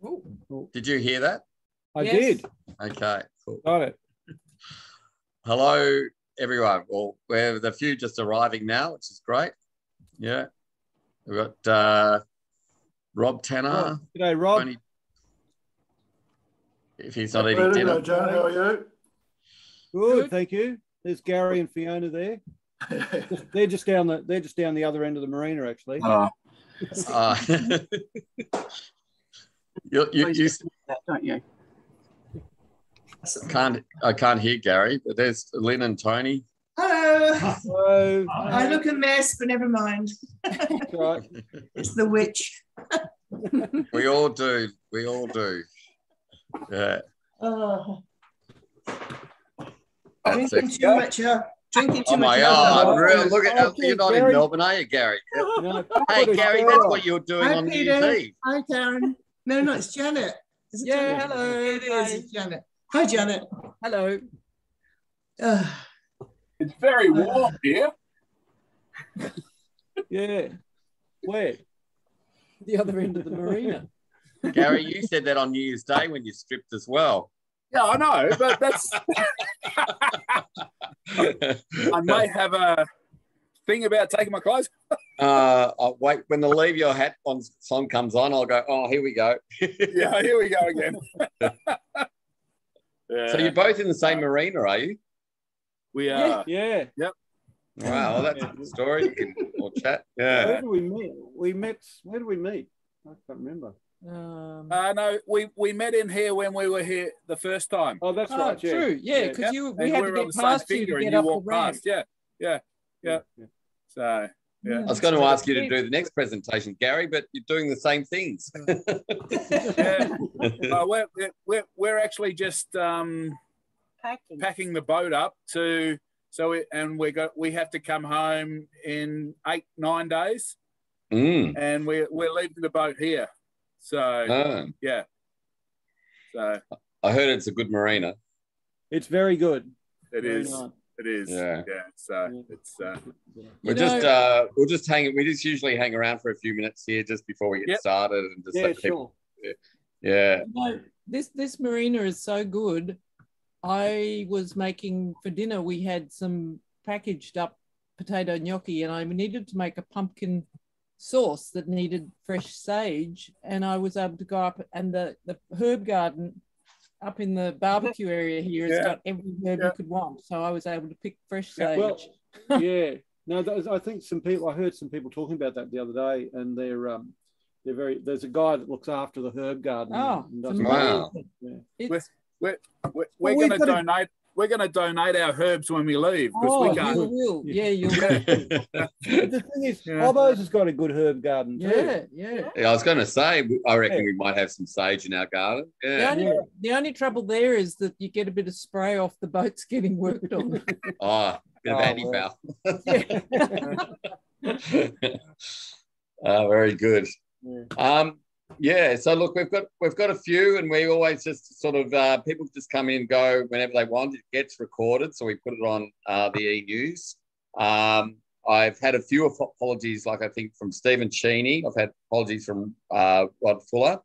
Ooh. Did you hear that? I did. Okay, cool. Got it. Hello, everyone. Well, we're the few just arriving now, which is great. Yeah. We've got Rob Tanner. G'day, Rob. Tony, if he's not eating dinner. John, how are you? Good, thank you. There's Gary and Fiona there. They're just down the other end of the marina, actually. You don't you? I can't hear Gary, but there's Lynn and Tony. Hello. Hello. I look a mess, but never mind. That's right. It's the witch. We all do. We all do. Yeah. Oh. Drinking too much. Drinking too Oh my much. God! Really, look at Okay, you're not Gary. in Melbourne, are you, Gary? No, Hey, Gary, that's what you're doing Hi, on New Peter. Year's Eve. Hi, Karen. No, it's Janet. Is it Yeah, Janet? hello. It is. Hi. It's Janet. Hi, Janet. Hello. It's very warm here. Yeah. Where? The other end of the marina. Gary, you said that on New Year's Day when you stripped as well. Yeah, I know, but that's. I may have a thing about taking my clothes. I'll wait when the Leave Your Hat on song comes on. I'll go. Oh, here we go. Yeah, here we go again. Yeah. So you're both in the same marina, are you? We are. Yeah. Yep. Wow, well, that's a good story. You can all chat. Where Yeah. did we meet? Where did we meet? I can't remember. No, we met in here when we were here the first time. Oh, that's right. Yeah. True. Yeah, because we had to were on get the past same you to finger get and you up the walked ramp. past. Yeah. So, yeah. I was going to ask you to do the next presentation, Gary, but you're doing the same things. Yeah. We're actually just packing the boat up we have to come home in 8-9 days, and we're leaving the boat here. So yeah. So I heard it's a good marina. It's very good. it Very is. nice. It is. Yeah. So it's. We'll just hang. We just usually hang around for a few minutes here just before we get started, and just let people. Yeah. This marina is so good. I was making for dinner. We had some packaged up potato gnocchi, and I needed to make a pumpkin sauce that needed fresh sage. And I was able to go up, and the herb garden up in the barbecue area here has got every herb you could want. So I was able to pick fresh sage. Well, yeah. No, I think I heard some people talking about that the other day, and they're very. There's a guy that looks after the herb garden. Wow. Yeah. We're going to donate. We're going to donate our herbs when we leave because we can't. You will. Yeah, you'll. But the thing is, Hobos has got a good herb garden too. Yeah. I was going to say, I reckon we might have some sage in our garden. Yeah. The only trouble there is that you get a bit of spray off the boats getting worked on. Oh, a bit of anti-foul. Very good. So look, we've got a few, and we always just sort of people just come in and go whenever they want. It gets recorded, so we put it on the E-News. I've had a few apologies, like I think from Stephen Cheney. I've had apologies from Rod Fuller.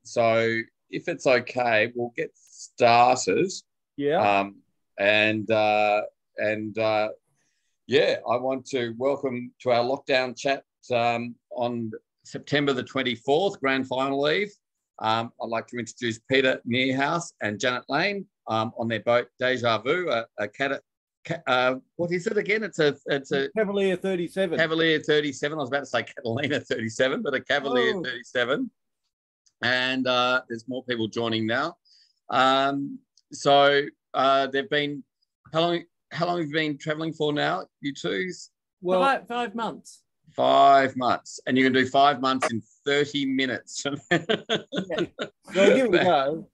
So if it's okay, we'll get started. Yeah. I want to welcome to our lockdown chat on September the 24th, grand final eve. I'd like to introduce Peter Nearhos and Janet Lane on their boat Deja Vu, what is it again? It's a Cavalier 37. Cavalier 37. I was about to say Catalina 37, but a Cavalier 37. And there's more people joining now. They've been, how long have you been traveling for now, you two? Well, 5 months. 5 months. And you can do 5 months in 30 minutes. Well, give it a go.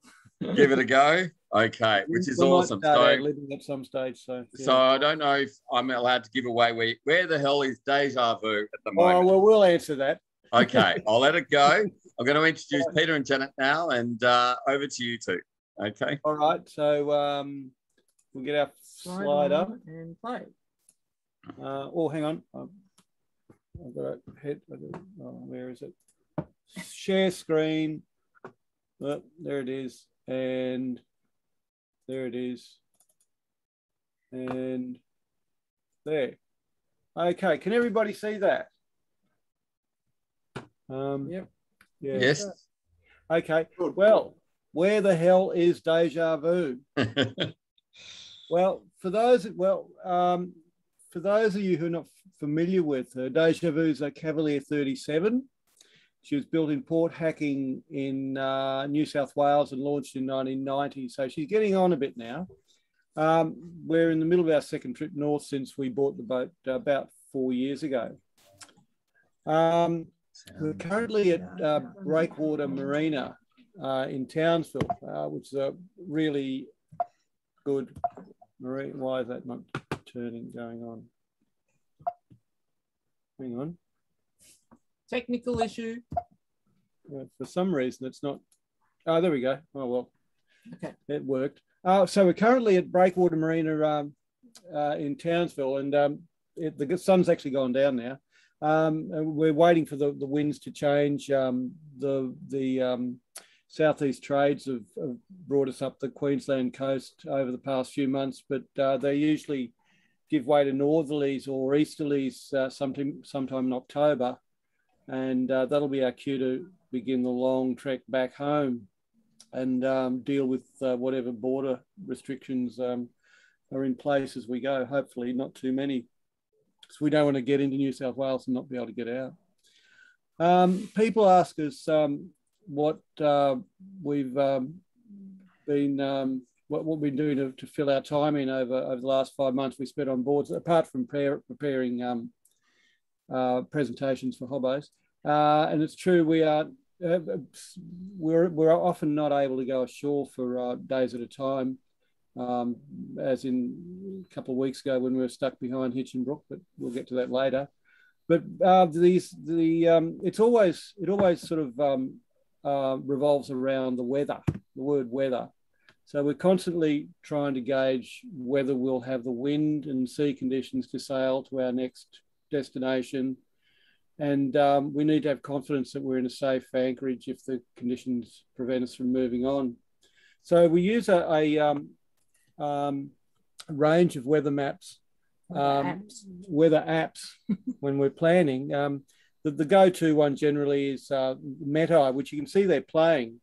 Give it a go. Okay, which is awesome. So living at some stage. So I don't know if I'm allowed to give away where the hell is Deja Vu at the moment. Oh, well, we'll answer that. Okay, I'll let it go. I'm going to introduce Peter and Janet now, and over to you two. Okay. All right. So we'll get our slide up and play. Oh, hang on. I've got a head. Where is it? share screen. Oh, there it is. And there it is. And there. Okay, can everybody see that? Yep. Yeah. Yes. Okay. Well, where the hell is Deja Vu? Well, for those of you who are not familiar with her, Deja Vu is a Cavalier 37. She was built in Port Hacking in New South Wales and launched in 1990. So she's getting on a bit now. We're in the middle of our second trip north since we bought the boat about 4 years ago. We're currently at Breakwater Marina in Townsville, which is a really good marina. Why is that not going on? Hang on. Technical issue. For some reason, it's not. Oh, there we go. Oh, well. Okay. It worked. So we're currently at Breakwater Marina in Townsville, and the sun's actually gone down now. We're waiting for the winds to change. The southeast trades have brought us up the Queensland coast over the past few months, but they usually give way to northerlies or easterlies sometime in October, and that'll be our cue to begin the long trek back home and deal with whatever border restrictions are in place as we go. Hopefully not too many, because we don't want to get into New South Wales and not be able to get out. People ask us what we've been doing to fill our time in over the last 5 months we spent on boards, apart from preparing presentations for Hobos. And it's true, we're often not able to go ashore for days at a time, as in a couple of weeks ago when we were stuck behind Hitchinbrook, but we'll get to that later. But it always sort of revolves around the weather, the word weather. So we're constantly trying to gauge whether we'll have the wind and sea conditions to sail to our next destination. And we need to have confidence that we're in a safe anchorage if the conditions prevent us from moving on. So we use a range of weather maps, weather apps when we're planning. The go-to one generally is Meta, which you can see they're playing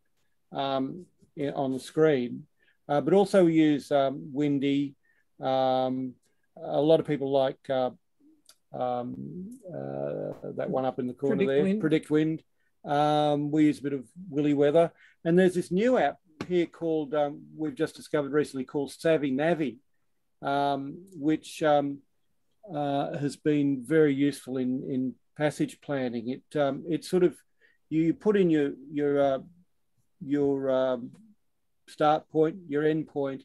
on the screen. But also we use Windy. A lot of people like that one up in the corner Predict Wind. We use a bit of Willy Weather. And there's this new app here called, we've just discovered recently, called Savvy Navi, which has been very useful in passage planning. It sort of, you put in your start point, your end point.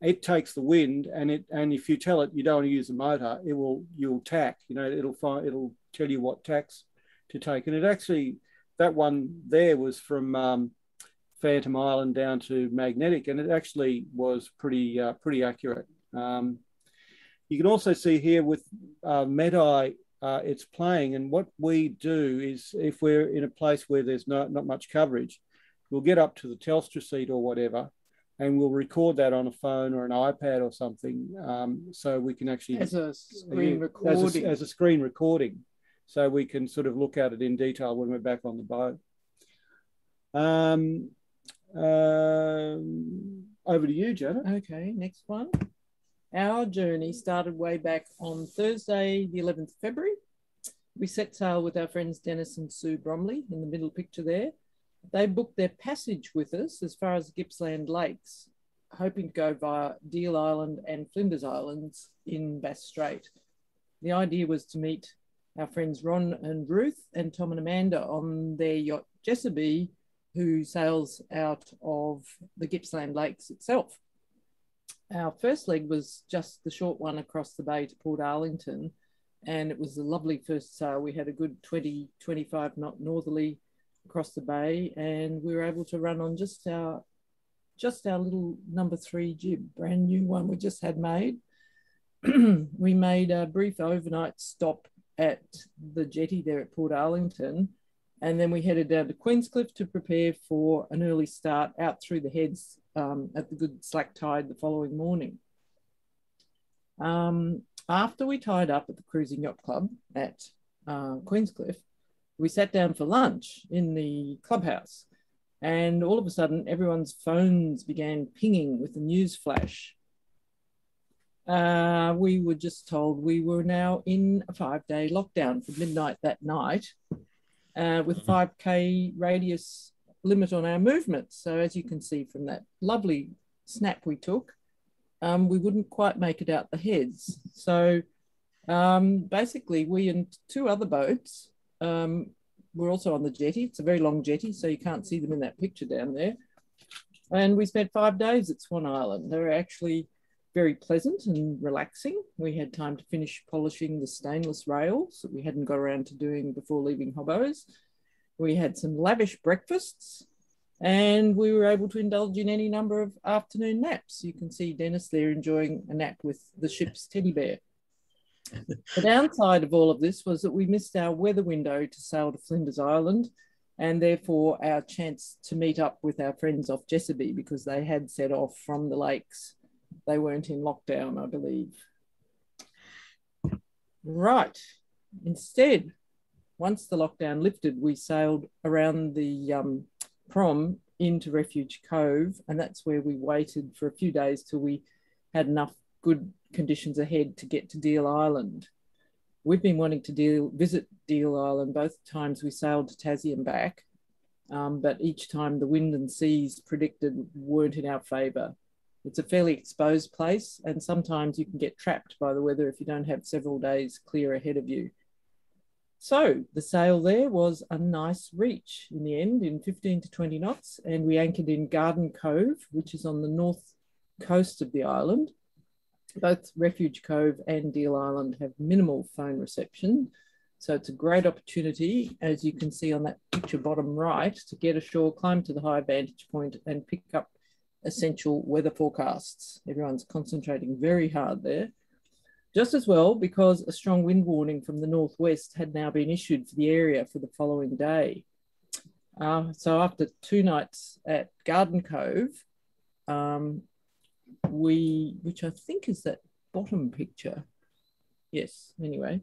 It takes the wind, and if you tell it you don't want to use the motor, you'll tack. It'll tell you what tacks to take. And it actually, that one there was from Phantom Island down to Magnetic, and it actually was pretty accurate. You can also see here with Medeye, it's playing, and what we do is, if we're in a place where there's not much coverage, we'll get up to the Telstra seat or whatever, and we'll record that on a phone or an iPad or something, so we can actually as a screen recording. As a screen recording, so we can sort of look at it in detail when we're back on the boat. Over to you, Janet. Okay, next one. Our journey started way back on Thursday, the 11th of February. We set sail with our friends Dennis and Sue Bromley in the middle picture there. They booked their passage with us as far as Gippsland Lakes, hoping to go via Deal Island and Flinders Islands in Bass Strait. The idea was to meet our friends Ron and Ruth and Tom and Amanda on their yacht Jessabee, who sails out of the Gippsland Lakes itself. Our first leg was just the short one across the bay to Port Arlington, and it was a lovely first sail. We had a good 20-25 knot northerly across the bay, and we were able to run on just our little number 3 jib, brand new one we just had made. We made a brief overnight stop at the jetty there at Port Arlington, And then we headed down to Queenscliff to prepare for an early start out through the heads at the good slack tide the following morning. After we tied up at the Cruising Yacht Club at Queenscliff, we sat down for lunch in the clubhouse, and all of a sudden everyone's phones began pinging with a news flash. We were just told we were now in a 5-day lockdown from midnight that night with 5K radius limit on our movements. So as you can see from that lovely snap we took, we wouldn't quite make it out the heads. So basically we and 2 other boats were also on the jetty. It's a very long jetty, so you can't see them in that picture down there. And we spent 5 days at Swan Island. They were actually very pleasant and relaxing. We had time to finish polishing the stainless rails that we hadn't got around to doing before leaving Hobos. We had some lavish breakfasts, and we were able to indulge in any number of afternoon naps. You can see Dennis there enjoying a nap with the ship's teddy bear. The downside of all of this was that we missed our weather window to sail to Flinders Island, and therefore our chance to meet up with our friends off Jessamy, because they had set off from the lakes. They weren't in lockdown, I believe. Right. Instead, once the lockdown lifted, we sailed around the prom into Refuge Cove, and that's where we waited for a few days till we had enough good conditions ahead to get to Deal Island. We've been wanting to visit Deal Island both times we sailed to Tassie and back, but each time the wind and seas predicted weren't in our favour. It's a fairly exposed place, and sometimes you can get trapped by the weather if you don't have several days clear ahead of you. So the sail there was a nice reach in the end, in 15 to 20 knots, and we anchored in Garden Cove, which is on the north coast of the island. Both Refuge Cove and Deal Island have minimal phone reception, so it's a great opportunity, as you can see on that picture bottom right, to get ashore, climb to the high vantage point and pick up essential weather forecasts. Everyone's concentrating very hard there. Just as well, because a strong wind warning from the northwest had now been issued for the area for the following day. So after 2 nights at Garden Cove, which I think is that bottom picture. Yes, anyway.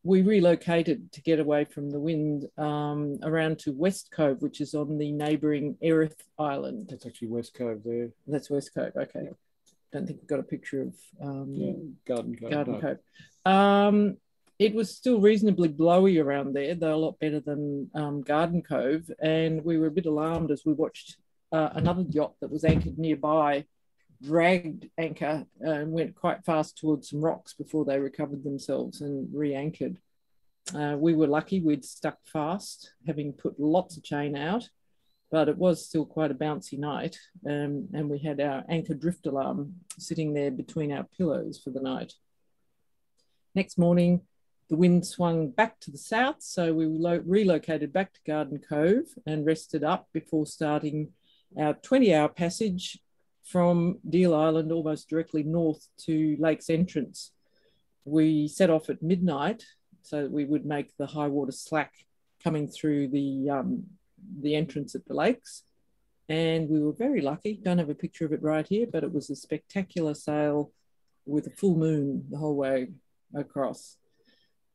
We relocated to get away from the wind around to West Cove, which is on the neighbouring Erith Island. That's actually West Cove there. That's West Cove, okay. Yeah. Don't think we've got a picture of Garden Cove. Garden Cove. It was still reasonably blowy around there, though a lot better than Garden Cove. And we were a bit alarmed as we watched another yacht that was anchored nearby dragged anchor and went quite fast towards some rocks before they recovered themselves and re-anchored. We were lucky we'd stuck fast, having put lots of chain out, but it was still quite a bouncy night, and we had our anchor drift alarm sitting there between our pillows for the night. Next morning, the wind swung back to the south, so we relocated back to Garden Cove and rested up before starting our 20-hour passage from Deal Island almost directly north to Lake's Entrance. We set off at midnight so that we would make the high water slack coming through the entrance at the lakes. And we were very lucky. Don't have a picture of it right here, but it was a spectacular sail with a full moon the whole way across.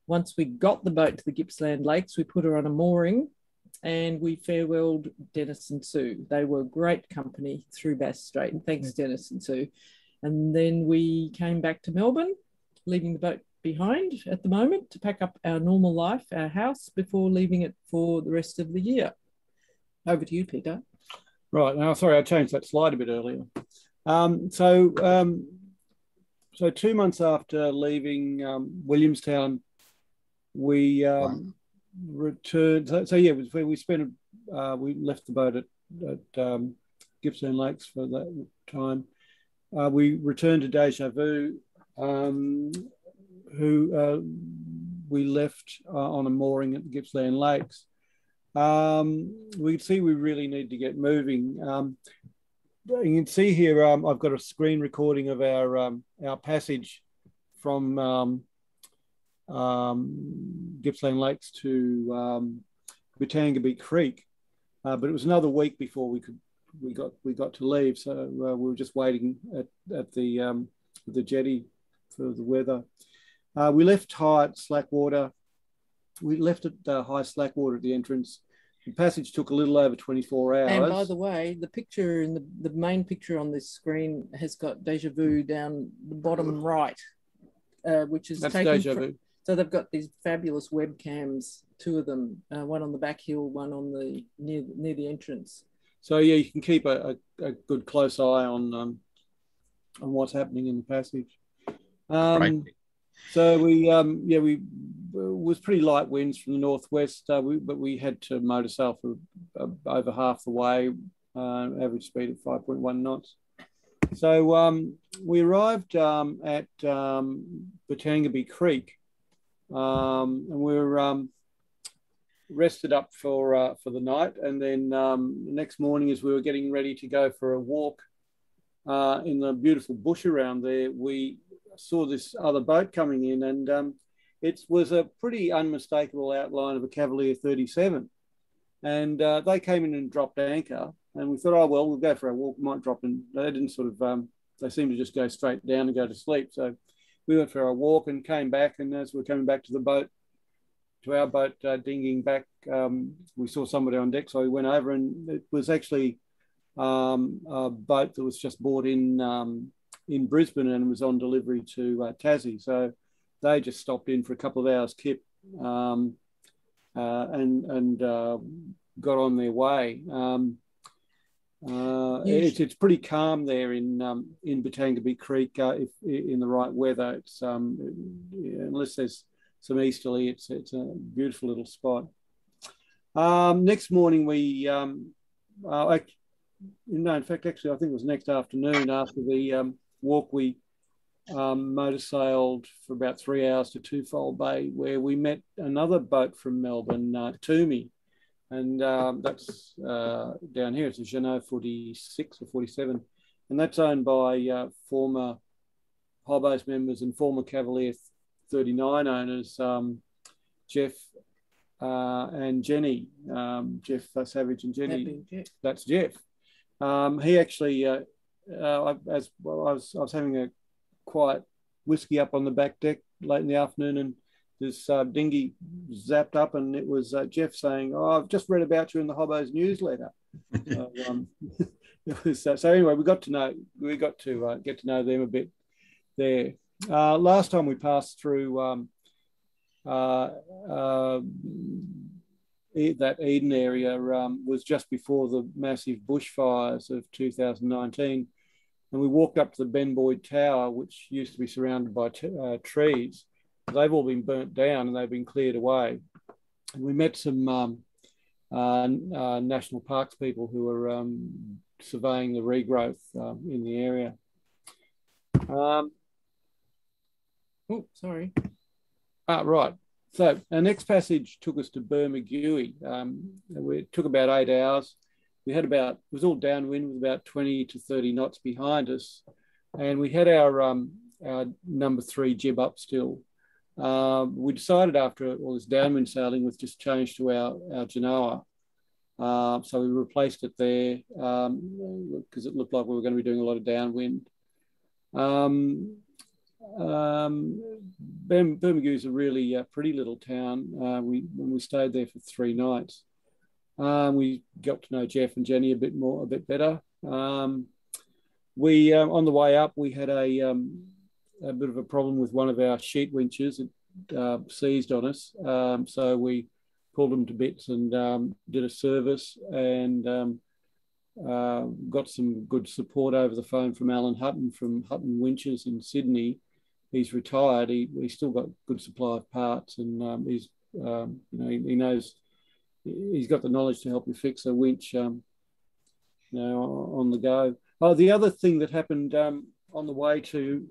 Once we got the boat to the Gippsland Lakes, we put her on a mooring and we farewelled Dennis and Sue. They were great company through Bass Strait, and thanks Dennis and Sue. And then we came back to Melbourne, leaving the boat behind at the moment to pack up our normal life, our house, before leaving it for the rest of the year. Over to you, Peter. Right, now, sorry, I changed that slide a bit earlier. So 2 months after leaving Williamstown, we returned. So yeah, it was where we spent. We left the boat at Gippsland Lakes for that time. We returned to Deja Vu, who we left on a mooring at the Gippsland Lakes. We could see we really need to get moving. You can see here, I've got a screen recording of our passage from Gippsland Lakes to Batangabie Creek, but it was another week before we got to leave. So we were just waiting at the jetty for the weather. We left high at Slackwater. We left at high Slackwater at the entrance. The passage took a little over 24 hours. And by the way, the picture in the main picture on this screen has got Deja Vu down the bottom right, which is taken. Deja Vu. So they've got these fabulous webcams, two of them, one on the back hill, one on the near the entrance. So yeah, you can keep a good close eye on what's happening in the passage. Right. So we was pretty light winds from the northwest, but we had to motor sail for over half the way, average speed of 5.1 knots. So we arrived at Batangabie Creek, and we were rested up for the night, and then the next morning, as we were getting ready to go for a walk in the beautiful bush around there, we saw this other boat coming in, and it was a pretty unmistakable outline of a Cavalier 37. And they came in and dropped anchor, and we thought, oh, well, we'll go for a walk, might drop in. They didn't sort of, they seemed to just go straight down and go to sleep. So we went for a walk and came back, and as we were coming back to the boat, to our boat, dinging back, we saw somebody on deck, so we went over, and it was actually a boat that was just bought in Brisbane and was on delivery to Tassie. So they just stopped in for a couple of hours kip and got on their way. It's pretty calm there in Batangabie Creek if in the right weather. It's unless there's some easterly, it's a beautiful little spot. Next morning we in fact, actually, I think it was next afternoon after the walk, we motor sailed for about 3 hours to Twofold Bay, where we met another boat from Melbourne, Toomey, and that's down here. It's a Jeanneau 46 or 47, and that's owned by former Hobos members and former Cavalier 39 owners, Jeff and Jenny, Jeff Savage and Jenny. That's Jeff. He actually, as well, I was having a quiet whiskey up on the back deck late in the afternoon, and this dinghy zapped up, and it was Jeff saying, "Oh, I've just read about you in the Hobos newsletter." So, it was, so anyway, we got to get to know them a bit there. Last time we passed through that Eden area was just before the massive bushfires of 2019. And we walked up to the Ben Boyd Tower, which used to be surrounded by trees. They've all been burnt down and they've been cleared away. And we met some national parks people who were surveying the regrowth in the area. Oh, sorry. Right. So our next passage took us to Bermagui. It took about 8 hours. We had it was all downwind with about 20 to 30 knots behind us. And we had our number 3 jib up still. We decided after all this downwind sailing with just change to our Genoa. So we replaced it there because it looked like we were going to be doing a lot of downwind. Bermagui is a really pretty little town. When we stayed there for 3 nights, we got to know Jeff and Jenny a bit better. We on the way up, we had a bit of a problem with one of our sheet winches. It seized on us, so we pulled them to bits and did a service and got some good support over the phone from Alan Hutton from Hutton Winches in Sydney. He's retired. He's still got good supply of parts, and he's he knows, he's got the knowledge to help you fix a winch on the go. Oh, the other thing that happened on the way to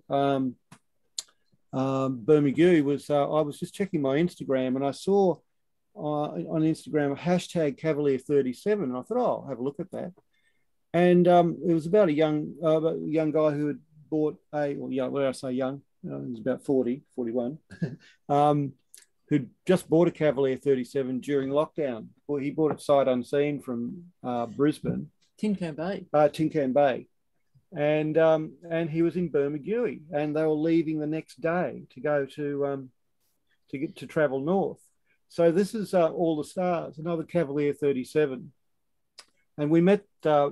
Bermagui was I was just checking my Instagram, and I saw on Instagram a hashtag Cavalier 37, and I thought, oh, I'll have a look at that. And it was about a young guy who had bought when I say young, he was about 40, 41, who'd just bought a Cavalier 37 during lockdown. Well, he bought it sight unseen from Brisbane. Tin Can Bay. Tin Can Bay. And he was in Bermagui, and they were leaving the next day to go to travel north. So this is All the Stars, another Cavalier 37. And we met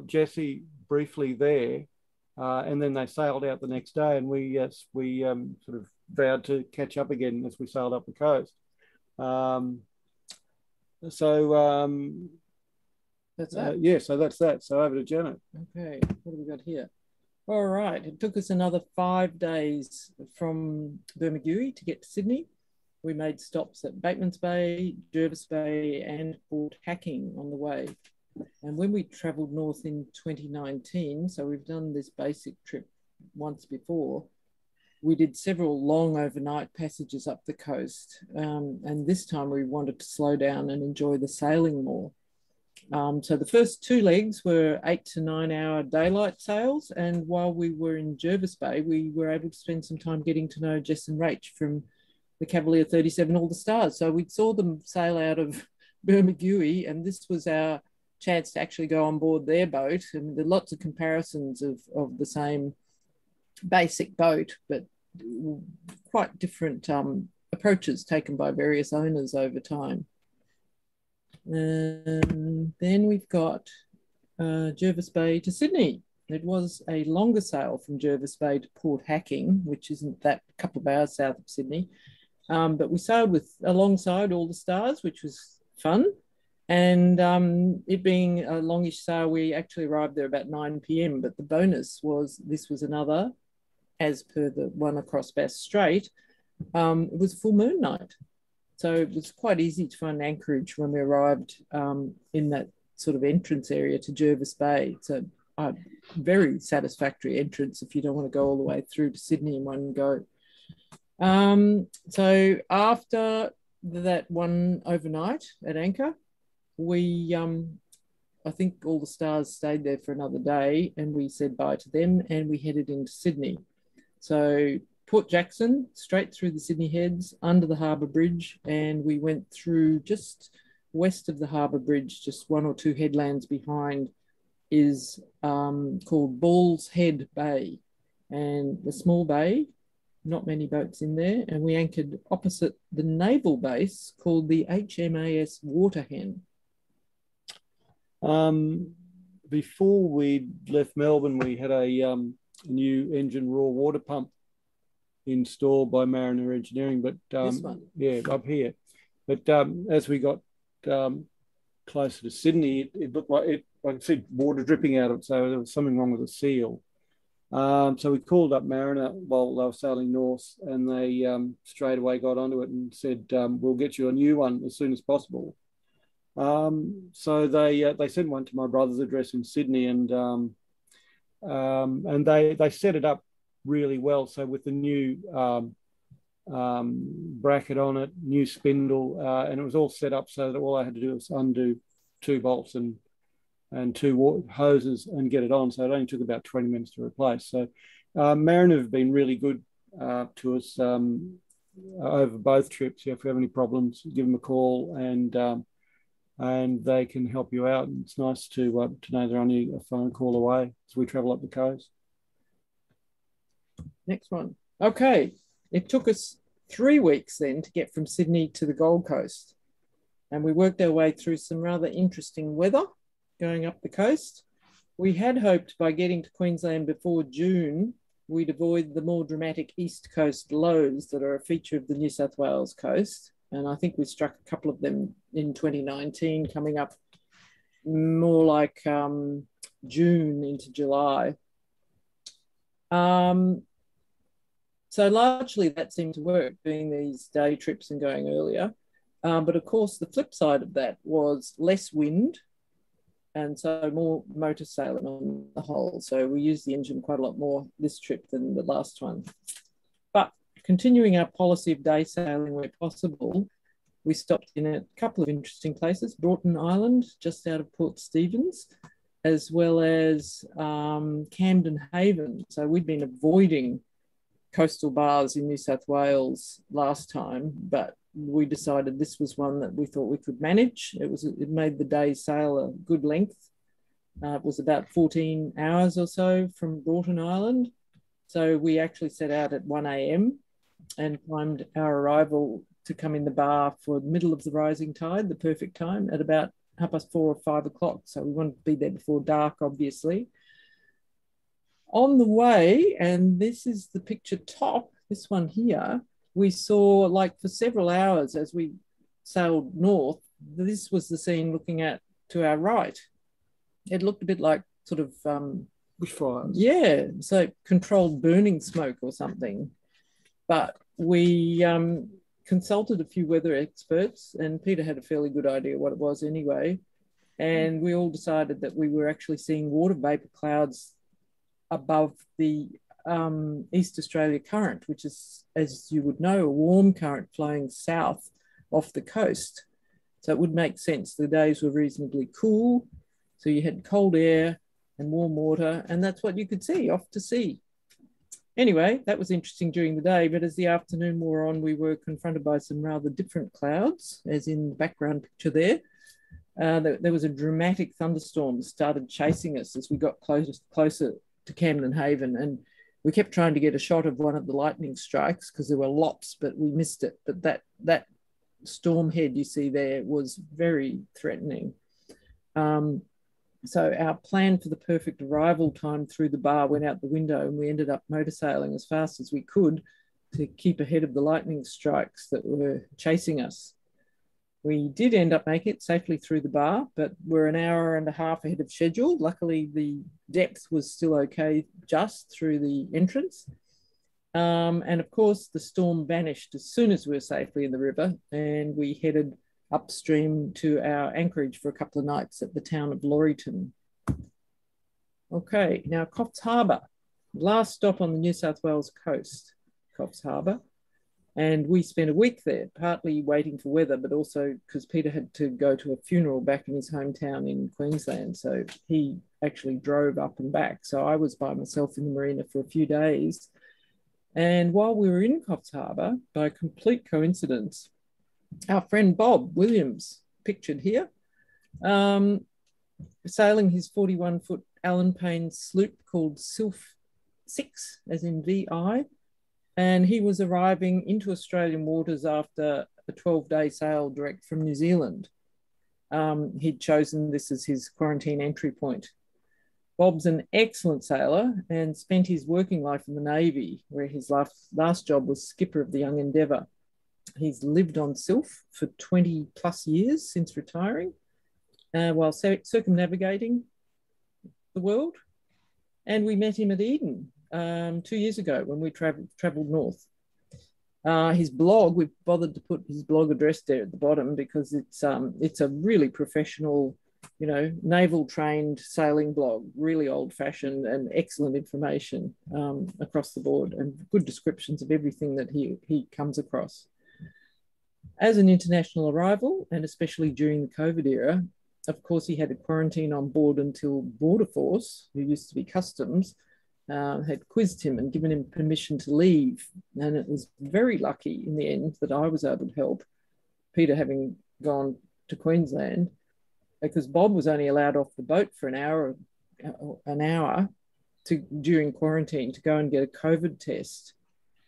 Jesse briefly there, and then they sailed out the next day, and we sort of vowed to catch up again as we sailed up the coast. That's that? Yeah, so that's that. So over to Janet. Okay, what have we got here? All right, it took us another 5 days from Bermagui to get to Sydney. We made stops at Bateman's Bay, Jervis Bay, and Port Hacking on the way. And when we travelled north in 2019, so we've done this basic trip once before, we did several long overnight passages up the coast. And this time we wanted to slow down and enjoy the sailing more. So the first 2 legs were 8 to 9 hour daylight sails. And while we were in Jervis Bay, we were able to spend some time getting to know Jess and Rach from the Cavalier 37 All the Stars. So we saw them sail out of Bermagui, and this was our chance to actually go on board their boat. And there are lots of comparisons of the same basic boat, but quite different approaches taken by various owners over time. And then we've got Jervis Bay to Sydney. It was a longer sail from Jervis Bay to Port Hacking, which isn't that couple of hours south of Sydney. But we sailed alongside All the Stars, which was fun. And it being a longish sail, we actually arrived there about 9 p.m. But the bonus was this was another, as per the one across Bass Strait, it was a full moon night. So it was quite easy to find anchorage when we arrived in that sort of entrance area to Jervis Bay. It's a very satisfactory entrance if you don't want to go all the way through to Sydney in one go. So after that one overnight at anchor, we, I think All the Stars stayed there for another day, and we said bye to them and we headed into Sydney. So Port Jackson, straight through the Sydney Heads, under the Harbour Bridge, and we went through just west of the Harbour Bridge, just 1 or 2 headlands behind, is called Ball's Head Bay. And the small bay, not many boats in there, and we anchored opposite the naval base called the HMAS Waterhen. Before we left Melbourne, we had a new engine raw water pump installed by Mariner Engineering, but this one? Yeah, up here. But as we got closer to Sydney, it looked like I could see water dripping out of it, so there was something wrong with the seal. So we called up Mariner while they were sailing north, and they straight away got onto it and said, we'll get you a new one as soon as possible. So they sent one to my brother's address in Sydney, and they set it up really well. So with the new bracket on it, new spindle, and it was all set up so that all I had to do was undo 2 bolts and 2 hoses and get it on. So it only took about 20 minutes to replace. So Mariner have been really good to us over both trips. If we have any problems, give them a call, and they can help you out. And it's nice to know they're only a phone call away as we travel up the coast. Next one. Okay. It took us 3 weeks then to get from Sydney to the Gold Coast. And we worked our way through some rather interesting weather going up the coast. We had hoped by getting to Queensland before June, we'd avoid the more dramatic East Coast lows that are a feature of the New South Wales coast. And I think we struck a couple of them in 2019, coming up more like June into July. So largely that seemed to work, doing these day trips and going earlier. But of course, the flip side of that was less wind, and so more motor sailing on the whole. So we used the engine quite a lot more this trip than the last one. But continuing our policy of day sailing where possible, we stopped in a couple of interesting places, Broughton Island, just out of Port Stephens, as well as Camden Haven. So we'd been avoiding coastal bars in New South Wales last time, but we decided this was one that we thought we could manage. It made the day's sail a good length. It was about 14 hours or so from Broughton Island. So we actually set out at 1 a.m. and timed our arrival to come in the bar for the middle of the rising tide, the perfect time, at about 4:30 or 5 o'clock. So we wanted to be there before dark, obviously. On the way, and this is the picture top, this one here, we saw, like, for several hours as we sailed north, this was the scene looking at to our right. It looked a bit like sort of bushfires. Yeah, so controlled burning smoke or something. But we consulted a few weather experts, and Peter had a fairly good idea what it was anyway. And we all decided that we were actually seeing water vapor clouds above the East Australia current, which is, as you would know, a warm current flowing south off the coast. So it would make sense. The days were reasonably cool. So you had cold air and warm water, and that's what you could see off to sea. Anyway, that was interesting during the day, but as the afternoon wore on, we were confronted by some rather different clouds, as in the background picture there. There was a dramatic thunderstorm that started chasing us as we got closer to Camden Haven, and we kept trying to get a shot of one of the lightning strikes because there were lots, but we missed it. But that storm head you see there was very threatening. So our plan for the perfect arrival time through the bar went out the window, and we ended up motor sailing as fast as we could to keep ahead of the lightning strikes that were chasing us. We did end up making it safely through the bar, but we're an hour and a half ahead of schedule. Luckily, the depth was still okay just through the entrance. And of course, the storm vanished as soon as we were safely in the river, and we headed upstream to our anchorage for a couple of nights at the town of Laurieton. Okay, now Coffs Harbour, last stop on the New South Wales coast, Coffs Harbour. And we spent a week there, partly waiting for weather, but also because Peter had to go to a funeral back in his hometown in Queensland. So he actually drove up and back. So I was by myself in the marina for a few days. And while we were in Coffs Harbour, by complete coincidence, our friend Bob Williams, pictured here, sailing his 41-foot Allen Payne sloop called Sylph 6, as in VI, and he was arriving into Australian waters after a 12-day sail direct from New Zealand. He'd chosen this as his quarantine entry point. Bob's an excellent sailor and spent his working life in the Navy, where his last job was skipper of the Young Endeavour. He's lived on Sylph for 20 plus years since retiring, while circumnavigating the world. And we met him at Eden 2 years ago when we travelled north. His blog, we've bothered to put his blog address there at the bottom because it's a really professional, naval trained sailing blog, really old fashioned and excellent information across the board, and good descriptions of everything that he comes across. As an international arrival, and especially during the COVID era, of course, he had a quarantine on board until Border Force, who used to be Customs, had quizzed him and given him permission to leave. And it was very lucky in the end that I was able to help, Peter having gone to Queensland, because Bob was only allowed off the boat for an hour during quarantine to go and get a COVID test.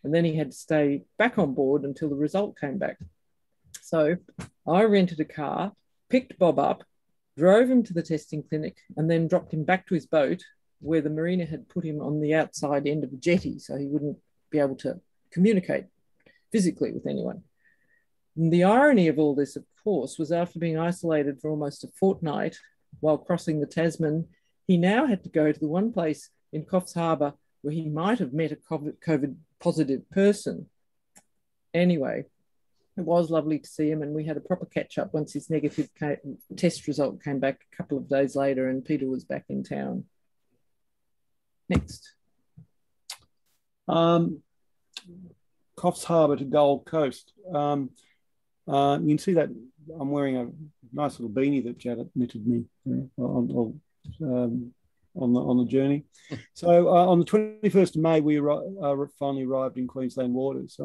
And then he had to stay back on board until the result came back. So I rented a car, picked Bob up, drove him to the testing clinic, and then dropped him back to his boat where the marina had put him on the outside end of the jetty so he wouldn't be able to communicate physically with anyone. And the irony of all this, of course, was after being isolated for almost a fortnight while crossing the Tasman, he now had to go to the one place in Coffs Harbour where he might have met a COVID positive person. Anyway, it was lovely to see him, and we had a proper catch-up once his negative test result came back a couple of days later and Peter was back in town. Next. Coffs Harbour to Gold Coast. You can see that I'm wearing a nice little beanie that Janet knitted me. on the journey. So on the 21st of May, we finally arrived in Queensland waters.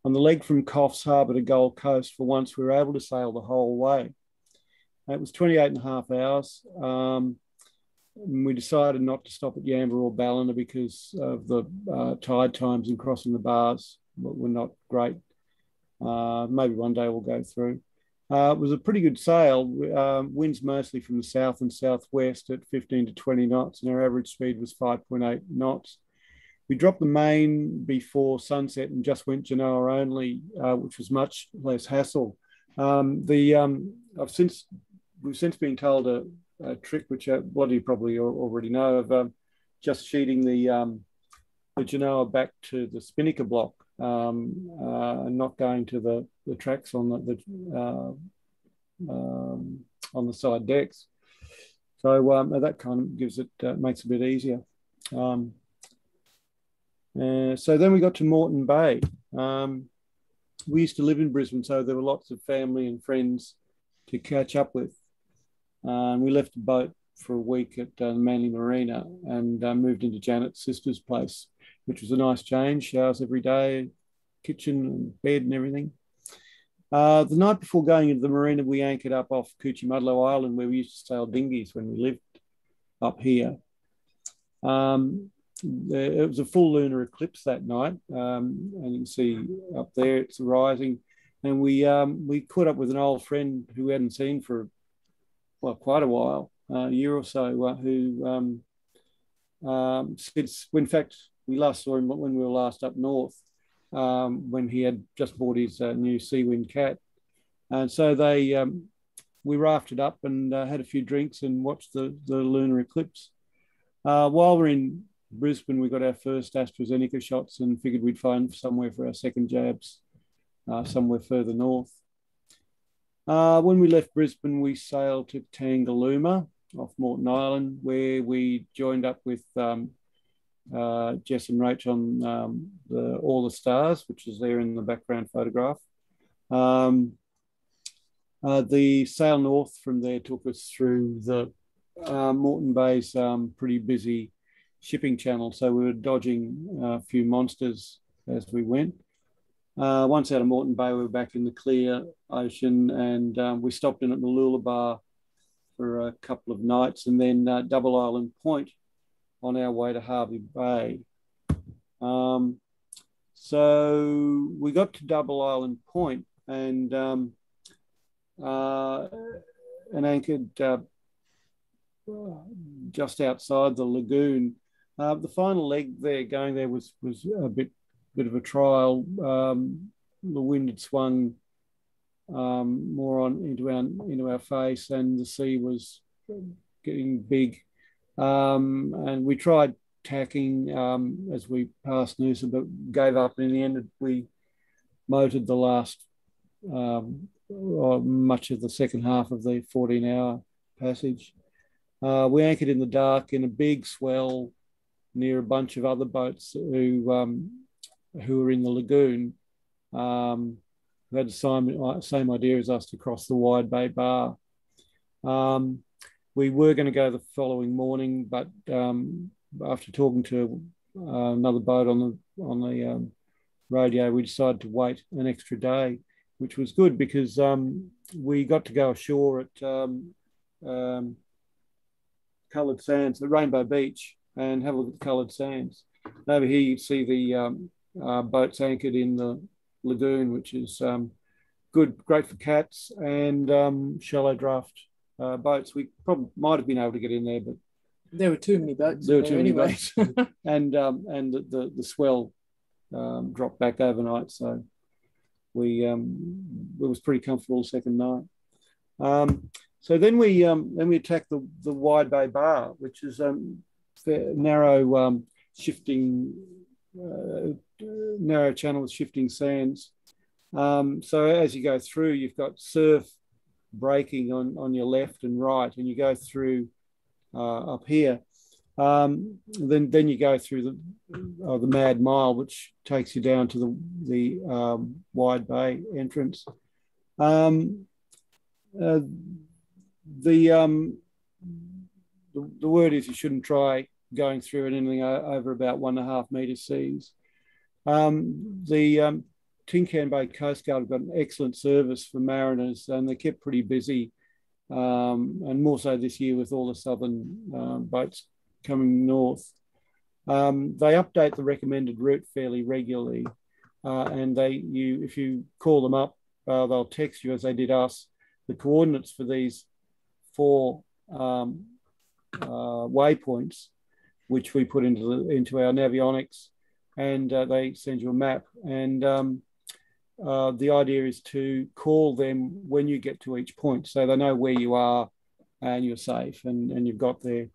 On the leg from Coffs Harbour to Gold Coast, for once, we were able to sail the whole way. It was 28 and a half hours. We decided not to stop at Yamba or Ballina because of the tide times and crossing the bars were not great. Maybe one day we'll go through. It was a pretty good sail. Winds mostly from the south and southwest at 15 to 20 knots, and our average speed was 5.8 knots. We dropped the main before sunset and just went Genoa only, which was much less hassle. We've since been told a trick, which a lot of you probably already know, of just sheeting the Genoa back to the spinnaker block and not going to the tracks on the side decks. So that kind of gives it makes it a bit easier. So then we got to Moreton Bay. We used to live in Brisbane, so there were lots of family and friends to catch up with. We left the boat for a week at the Manly Marina and moved into Janet's sister's place, which was a nice change. Showers every day, kitchen and bed and everything. The night before going into the marina, we anchored up off Coochie-Mudlow Island, where we used to sail dinghies when we lived up here. It was a full lunar eclipse that night, and you can see up there it's rising. And we caught up with an old friend who we hadn't seen for quite a while, a year or so, who since, in fact, we last saw him when we were last up north, when he had just bought his new Seawind Cat. And so we rafted up and had a few drinks and watched the lunar eclipse. While we're in Brisbane, we got our first AstraZeneca shots and figured we'd find somewhere for our second jabs, somewhere further north. When we left Brisbane, we sailed to Tangalooma off Moreton Island, where we joined up with Jess and Rach on All the Stars, which is there in the background photograph. The sail north from there took us through the Moreton Bay's pretty busy shipping channel, so we were dodging a few monsters as we went. Once out of Moreton Bay, we were back in the clear ocean, and we stopped in at Mooloolaba for a couple of nights, and then Double Island Point on our way to Harvey Bay. So we got to Double Island Point and anchored just outside the lagoon. The final leg there going there was a bit of a trial. The wind had swung more into our face, and the sea was getting big. And we tried tacking as we passed Noosa, but gave up. And in the end, we motored the last much of the second half of the 14-hour passage. We anchored in the dark in a big swell near a bunch of other boats who were in the lagoon, who had the same idea as us to cross the Wide Bay Bar. We were going to go the following morning, but after talking to another boat on the radio, we decided to wait an extra day, which was good because we got to go ashore at Coloured Sands, at Rainbow Beach, and have a look at the Coloured Sands. And over here you see the boats anchored in the lagoon, which is good, great for cats, and shallow draft boats. We probably might have been able to get in there, but there were too many boats. There were too many boats, and the swell dropped back overnight, so it was pretty comfortable the second night. So then we attacked the Wide Bay Bar, which is narrow, shifting, narrow channel with shifting sands. So as you go through, you've got surf breaking on your left and right, and you go through up here. Then you go through the Mad Mile, which takes you down to the Wide Bay entrance. The the word is you shouldn't try going through anything over about 1.5 metre seas. The Tin Can Bay Coast Guard have got an excellent service for mariners, and they kept pretty busy, and more so this year with all the southern boats coming north. They update the recommended route fairly regularly, and if you call them up, they'll text you, as they did us, the coordinates for these 4 waypoints, which we put into our navionics, and they send you a map. And the idea is to call them when you get to each point, so they know where you are and you're safe and you've got there.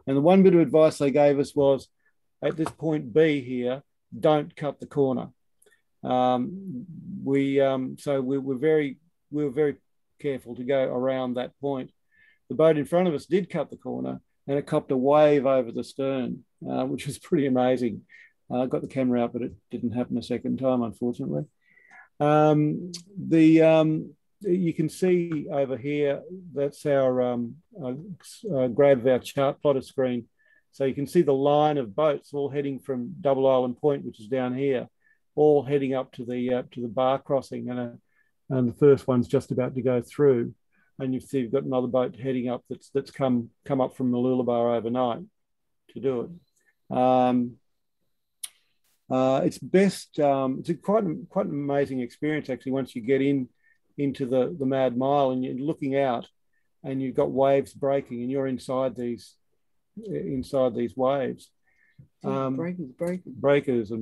And the one bit of advice they gave us was, at this point B here, don't cut the corner. So we were very careful to go around that point. The boat in front of us did cut the corner, and it copped a wave over the stern, which was pretty amazing. I got the camera out, but it didn't happen a second time, unfortunately. You can see over here, that's our grab of our chart plotter screen. So you can see the line of boats all heading from Double Island Point, which is down here, all heading up to the bar crossing, and the first one's just about to go through. And you see you've got another boat heading up that's come up from Mooloolaba overnight to do it. It's best. It's quite an amazing experience actually once you get into the Mad Mile and you're looking out, and you've got waves breaking, and you're inside these waves. Breakers.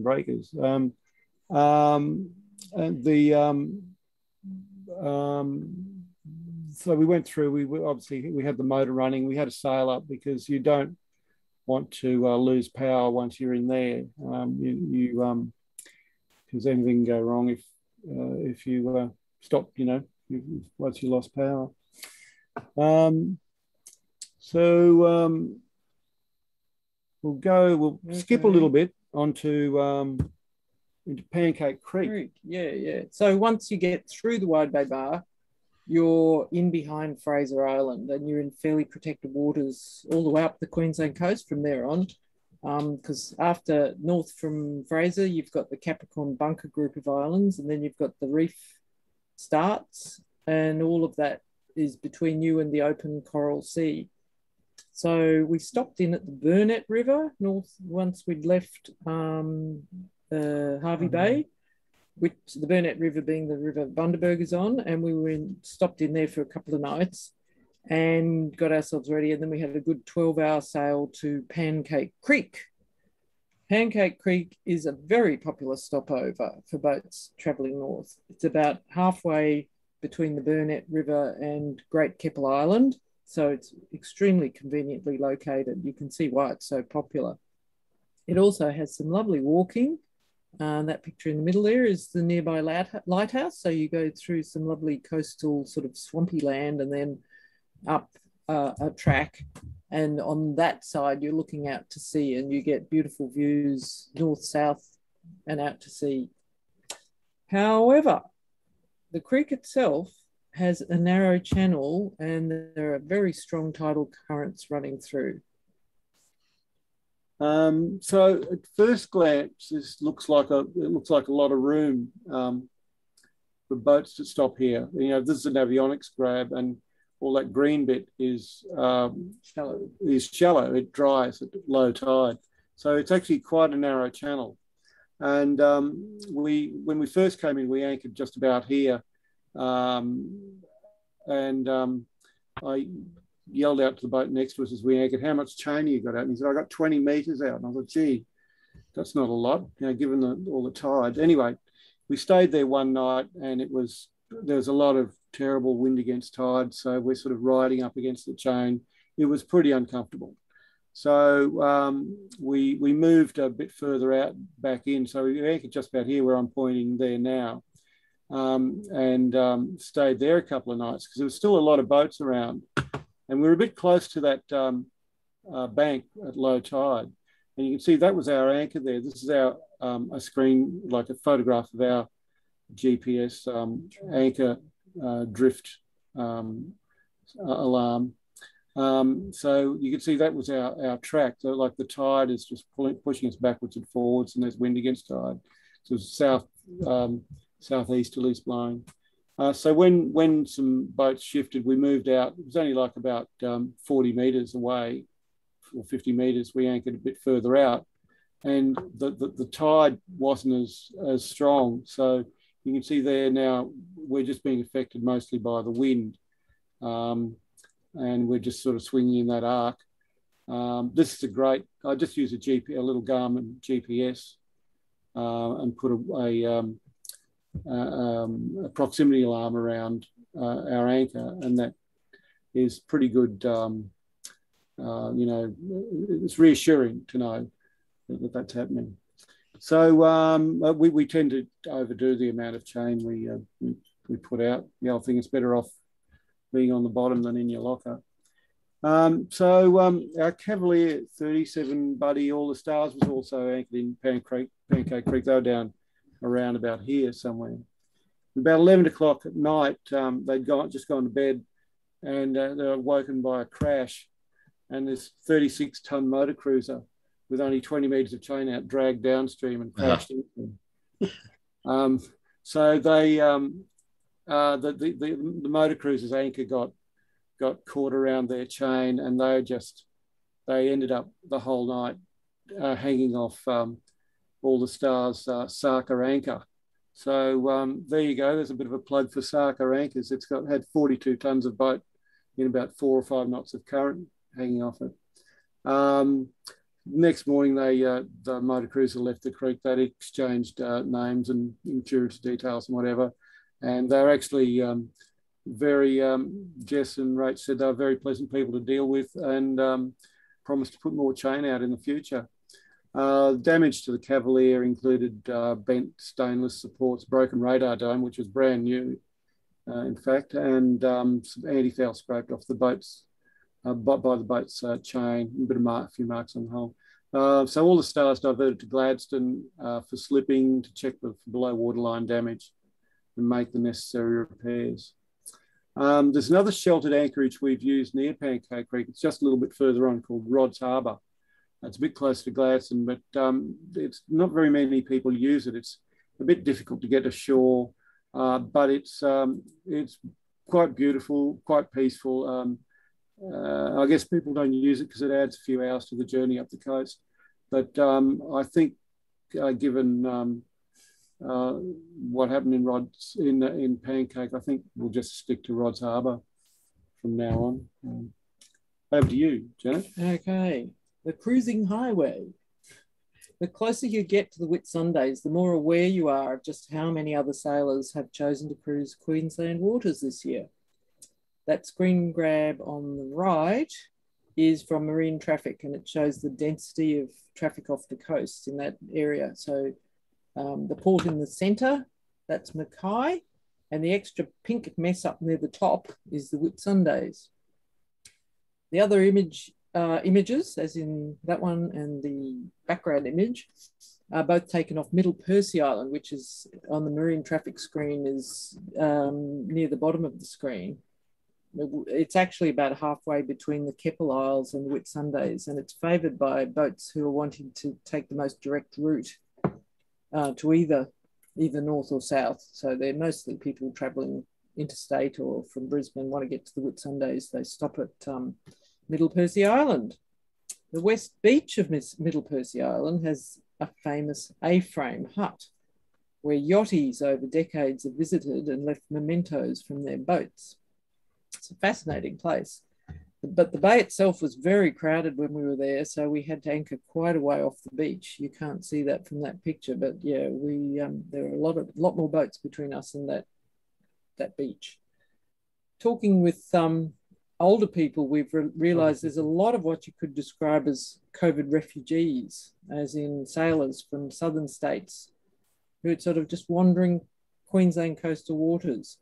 So we went through. We had the motor running. We had a sail up because you don't want to lose power once you're in there. Because anything can go wrong if you stop. Once you lost power. We'll skip a little bit onto into Pancake Creek. Yeah. So once you get through the Wide Bay Bar, you're in behind Fraser Island, and you're in fairly protected waters all the way up the Queensland coast from there on. Because after north from Fraser, you've got the Capricorn Bunker group of islands, and then you've got the reef starts, and all of that is between you and the open Coral Sea. So we stopped in at the Burnett River north once we'd left Hervey Bay, which the Burnett River being the river Bundaberg is on, and we stopped in there for a couple of nights and got ourselves ready, and then we had a good 12-hour sail to Pancake Creek. Pancake Creek is a very popular stopover for boats travelling north. It's about halfway between the Burnett River and Great Keppel Island, so it's extremely conveniently located. You can see why it's so popular. It also has some lovely walking. That picture in the middle there is the nearby lighthouse. So you go through some lovely coastal sort of swampy land and then up a track. And on that side, you're looking out to sea, and you get beautiful views north, south, and out to sea. However, the creek itself has a narrow channel, and there are very strong tidal currents running through. So at first glance, this looks like a lot of room for boats to stop here. This is an avionics grab, and all that green bit is shallow. It dries at low tide, so it's actually quite a narrow channel. And when we first came in, we anchored just about here, I yelled out to the boat next to us as we anchored, "How much chain you got out?" And he said, "I got 20 meters out." And I thought, "Gee, that's not a lot, given all the tides." Anyway, we stayed there one night, and there was a lot of terrible wind against tide, so we're sort of riding up against the chain. It was pretty uncomfortable. So we moved a bit further out back in. So we anchored just about here where I'm pointing there now, and stayed there a couple of nights because there was still a lot of boats around. And we were a bit close to that bank at low tide. And you can see that was our anchor there. This is our a screen, like a photograph of our GPS anchor drift alarm. So you can see that was our track. So like the tide is just pushing us backwards and forwards, and there's wind against tide. So south, southeasterly is blowing. So when some boats shifted, we moved out. It was only like about 40 metres away, or 50 metres. We anchored a bit further out, and the tide wasn't as strong. So you can see there now we're just being affected mostly by the wind, and we're just sort of swinging in that arc. This is a great. I just use a little Garmin GPS, and put a proximity alarm around our anchor, and that is pretty good. You know, it's reassuring to know that that's happening. So we tend to overdo the amount of chain we put out. The old thing is better off being on the bottom than in your locker. Our Cavalier 37 Buddy All the Stars was also anchored in Pancake Creek. They were down around about here somewhere. About 11 o'clock at night, they'd just gone to bed, and they were woken by a crash, and this 36-ton motor cruiser with only 20 metres of chain out dragged downstream and crashed into them. So they, the motor cruiser's anchor got caught around their chain, and they ended up the whole night hanging off All the Stars Sarka anchor. So there you go. There's a bit of a plug for Sarka anchors. It's had 42 tons of boat in about 4 or 5 knots of current hanging off it. Next morning, the motor cruiser left the creek. They'd exchanged names and insurance details and whatever, and they were actually very. Jess and Rach said they were very pleasant people to deal with, and promised to put more chain out in the future. Damage to the Cavalier included bent stainless supports, broken radar dome, which was brand new, in fact, and some anti-foul scraped off the boat's by the boat's chain, a few marks on the hull. So All the Stars diverted to Gladstone for slipping to check for below waterline damage and make the necessary repairs. There's another sheltered anchorage we've used near Pancake Creek. It's just a little bit further on, called Rodd's Harbour. It's a bit closer to Gladstone, but it's not very many people use it. It's a bit difficult to get ashore, but it's quite beautiful, quite peaceful. I guess people don't use it because it adds a few hours to the journey up the coast. But I think, given what happened in Pancake, I think we'll just stick to Rodd's Harbour from now on. Over to you, Janet. Okay. The cruising highway. The closer you get to the Whitsundays, the more aware you are of just how many other sailors have chosen to cruise Queensland waters this year. That screen grab on the right is from marine traffic, and it shows the density of traffic off the coast in that area. So the port in the centre, that's Mackay, and the extra pink mess up near the top is the Whitsundays. The other images, as in that one and the background image, are both taken off Middle Percy Island, which is on the marine traffic screen, is near the bottom of the screen. It's actually about halfway between the Keppel Isles and the Whitsundays, and it's favoured by boats who are wanting to take the most direct route to either north or south. So they're mostly people travelling interstate or from Brisbane, want to get to the Whitsundays. They stop at Middle Percy Island. The west beach of Middle Percy Island has a famous A-frame hut where yachties over decades have visited and left mementos from their boats. It's a fascinating place, but the bay itself was very crowded when we were there, so we had to anchor quite a way off the beach. You can't see that from that picture, but yeah, there are a lot more boats between us and that beach. Talking with older people, we've realised there's a lot of what you could describe as COVID refugees, as in sailors from southern states who are sort of just wandering Queensland coastal waters.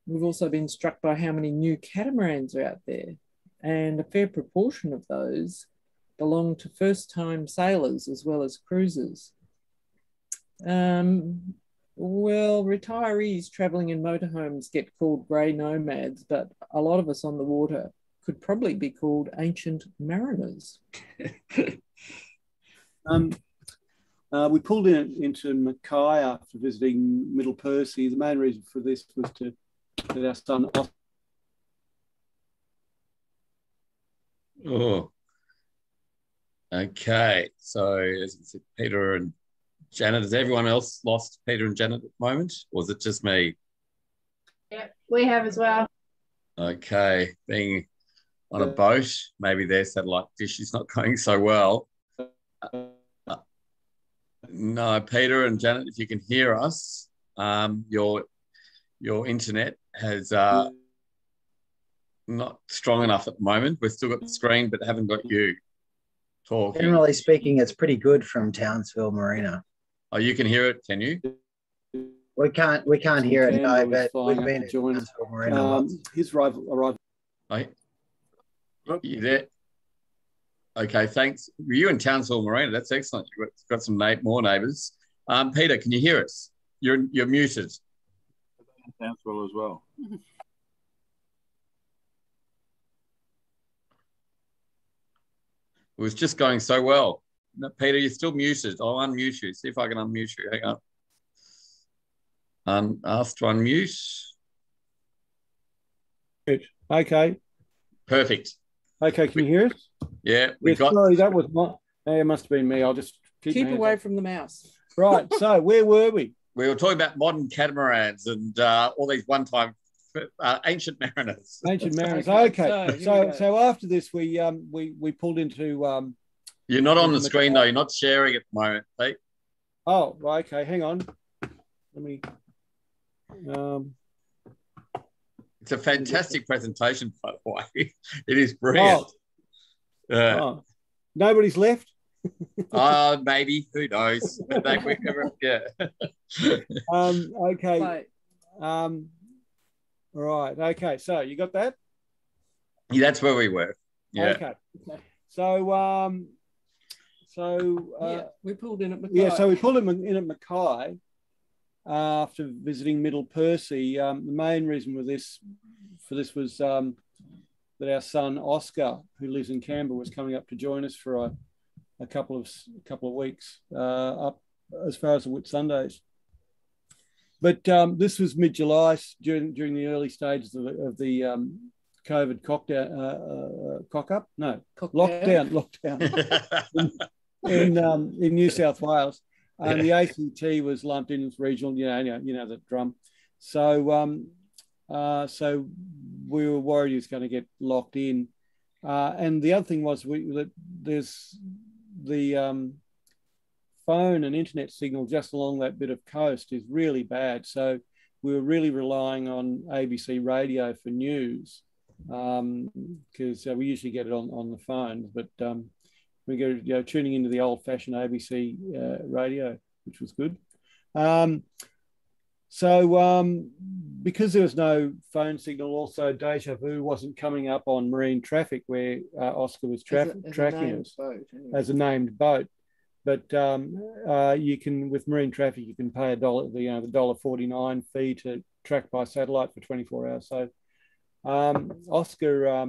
We've also been struck by how many new catamarans are out there, and a fair proportion of those belong to first-time sailors as well as cruisers. Well, retirees travelling in motorhomes get called grey nomads, but a lot of us on the water could probably be called Ancient Mariners. We pulled into Mackay after visiting Middle Percy. The main reason for this was to get our son off. Oh, okay. So as I said, Peter and Janet, has everyone else lost Peter and Janet at the moment, or is it just me? Yeah, we have as well. Okay, being on a boat, maybe their satellite dish is not going so well. No, Peter and Janet, if you can hear us, your internet has not strong enough at the moment. We've still got the screen, but haven't got you talking. Generally speaking, it's pretty good from Townsville Marina. Oh, you can hear it, can you? We can't hear it, no, but we've been at Townsville Marina. His arrival. Are you there? Okay, thanks. You in Townsville Marina, that's excellent. You've got some more neighbours. Peter, can you hear us? You're muted. Townsville as well. It was just going so well. No, Peter, you're still muted. I'll unmute you. See if I can unmute you. Hang on. Ask to unmute. Okay. Perfect. Okay, can you hear us? Yeah, we got. Sorry, that was my. It must have been me. I'll just keep away from the mouse. Right. So where were we? We were talking about modern catamarans and all these one-time ancient mariners. Ancient mariners. Okay. So after this, we pulled into. You're not on the screen though. You're not sharing at the moment, Pete. Oh, okay. Hang on. Let me. It's a fantastic presentation, by the way. It is brilliant. Nobody's left. Maybe. Who knows? Yeah. Okay. Right. Okay. So you got that? Yeah, that's where we were. Yeah. Okay. So we pulled in at Mackay. Yeah. So we pulled in at Mackay after visiting Middle Percy. The main reason for this was that our son Oscar, who lives in Canberra, was coming up to join us for a couple of weeks up as far as the Whitsundays. But this was mid-July during the early stages of the COVID lockdown in New South Wales. The ACT was lumped in as regional, you know the drum. So we were worried he was going to get locked in. And the other thing was there's the phone and internet signal just along that bit of coast is really bad. So we were really relying on ABC radio for news because we usually get it on the phone, but we go tuning into the old-fashioned ABC radio, which was good. Because there was no phone signal, also Deja Vu wasn't coming up on marine traffic where Oscar was tracking us as a named boat. But you can, with marine traffic, you can pay the $1.49 fee to track by satellite for 24 hours. So Oscar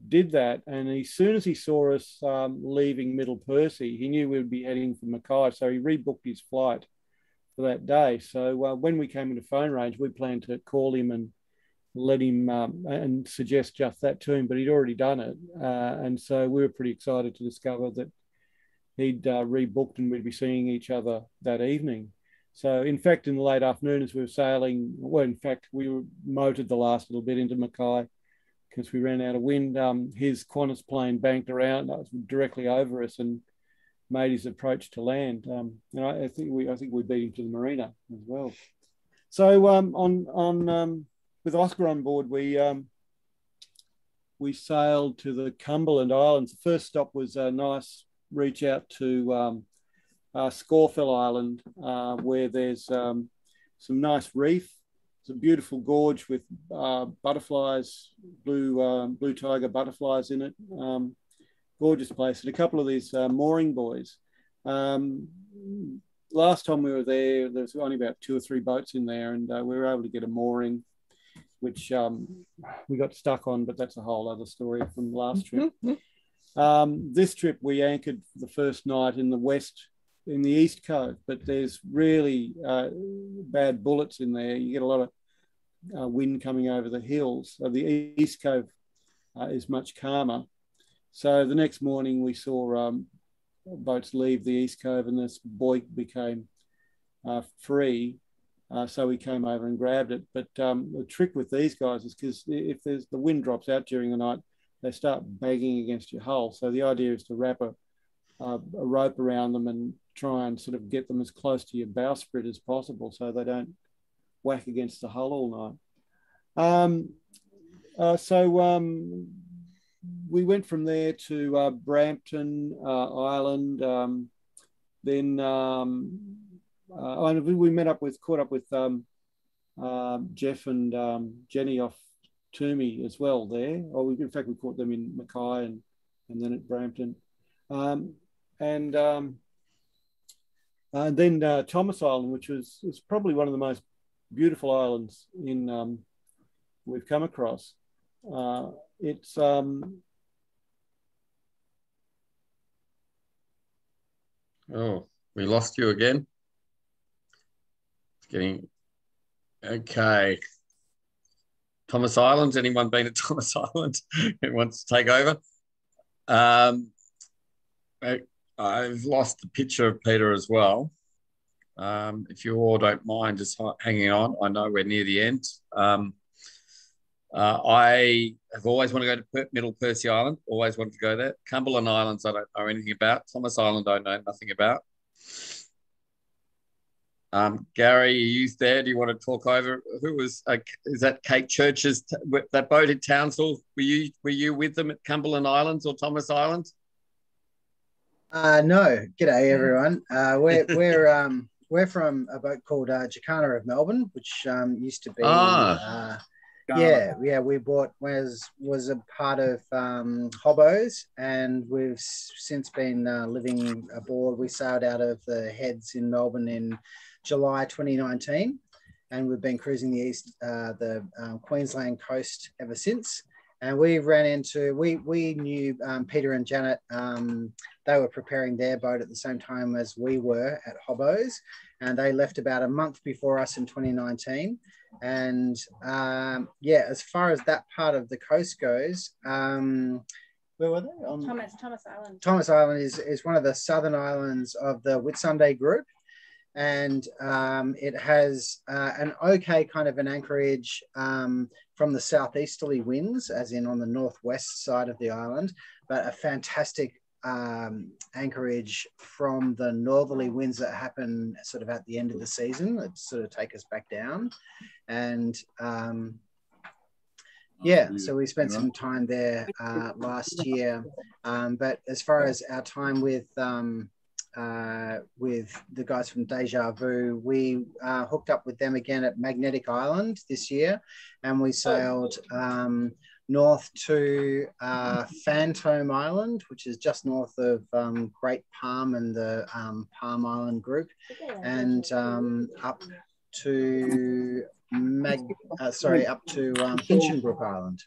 did that, and as soon as he saw us leaving Middle Percy, he knew we would be heading for Mackay, so he rebooked his flight for that day. So when we came into phone range, we planned to call him and let him and suggest just that to him, but he'd already done it, and so we were pretty excited to discover that he'd rebooked and we'd be seeing each other that evening. So in fact, in the late afternoon as we were sailing, we were motored the last little bit into Mackay because we ran out of wind. His Qantas plane banked around directly over us and made his approach to land. And I think we beat him to the marina as well. So with Oscar on board, we sailed to the Cumberland Islands. The first stop was a nice reach out to Scorfell Island, where there's some nice reef. It's a beautiful gorge with butterflies, blue tiger butterflies in it. Gorgeous place. And a couple of these mooring buoys. Last time we were there was only about 2 or 3 boats in there, and we were able to get a mooring which we got stuck on, but that's a whole other story from the last trip. This trip we anchored the first night in the East Cove, but there's really bad bullets in there. You get a lot of wind coming over the hills. So the East Cove is much calmer. So the next morning we saw boats leave the East Cove, and this buoy became free. So we came over and grabbed it. But the trick with these guys is because if the wind drops out during the night, they start banging against your hull. So the idea is to wrap a rope around them and try and sort of get them as close to your bowsprit as possible so they don't whack against the hull all night. We went from there to Brampton Island. Then we caught up with Jeff and Jenny off Toomey as well there. In fact, we caught them in Mackay and then at Brampton. And then Thomas Island, which is probably one of the most beautiful islands we've come across. It's oh, we lost you again. It's getting okay. Thomas Island. Anyone been to Thomas Island? Who wants to take over? I've lost the picture of Peter as well. If you all don't mind just hanging on, I know we're near the end. I have always wanted to go to Middle Percy Island, always wanted to go there. Cumberland Islands I don't know anything about. Thomas Island I know nothing about. Gary, are you there? Do you want to talk over? Who was, is that Kate Church's, that boat in Townsville? Were you with them at Cumberland Islands or Thomas Island? No. G'day, everyone. We're from a boat called Jacana of Melbourne, which used to be we bought was a part of Hobos, and we've since been living aboard. We sailed out of the Heads in Melbourne in July 2019, and we've been cruising the Queensland coast ever since. And we knew Peter and Janet. They were preparing their boat at the same time as we were at Hobos, and they left about a month before us in 2019. And as far as that part of the coast goes, where were they? Thomas Island. Thomas Island is one of the southern islands of the Whitsunday group. And it has an okay kind of an anchorage from the southeasterly winds, as in on the northwest side of the island, but a fantastic anchorage from the northerly winds that happen sort of at the end of the season that sort of take us back down. And so we spent some time there last year. But as far as our time with the guys from Deja Vu, we hooked up with them again at Magnetic Island this year, and we sailed north to Phantom Island, which is just north of Great Palm and the Palm Island group, and up to Hinchinbrook Island.